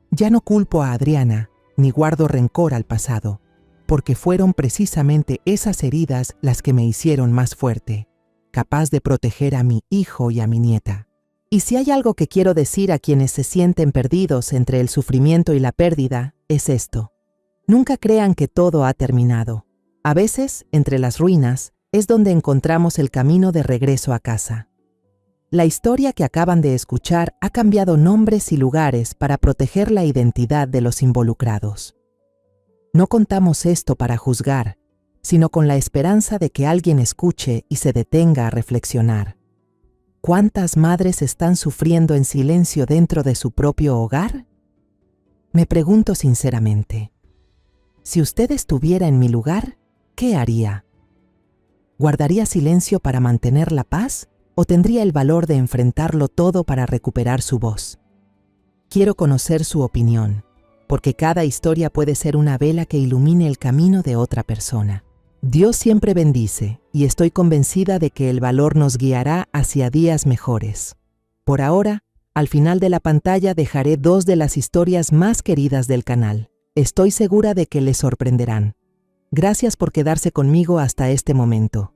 Ya no culpo a Adriana, ni guardo rencor al pasado, porque fueron precisamente esas heridas las que me hicieron más fuerte, capaz de proteger a mi hijo y a mi nieta. Y si hay algo que quiero decir a quienes se sienten perdidos entre el sufrimiento y la pérdida, es esto. Nunca crean que todo ha terminado. A veces, entre las ruinas, es donde encontramos el camino de regreso a casa. La historia que acaban de escuchar ha cambiado nombres y lugares para proteger la identidad de los involucrados. No contamos esto para juzgar, sino con la esperanza de que alguien escuche y se detenga a reflexionar. ¿Cuántas madres están sufriendo en silencio dentro de su propio hogar? Me pregunto sinceramente, si usted estuviera en mi lugar, ¿qué haría? ¿Guardaría silencio para mantener la paz o tendría el valor de enfrentarlo todo para recuperar su voz? Quiero conocer su opinión, porque cada historia puede ser una vela que ilumine el camino de otra persona. Dios siempre bendice y estoy convencida de que el valor nos guiará hacia días mejores. Por ahora, al final de la pantalla dejaré 2 de las historias más queridas del canal. Estoy segura de que les sorprenderán. Gracias por quedarse conmigo hasta este momento.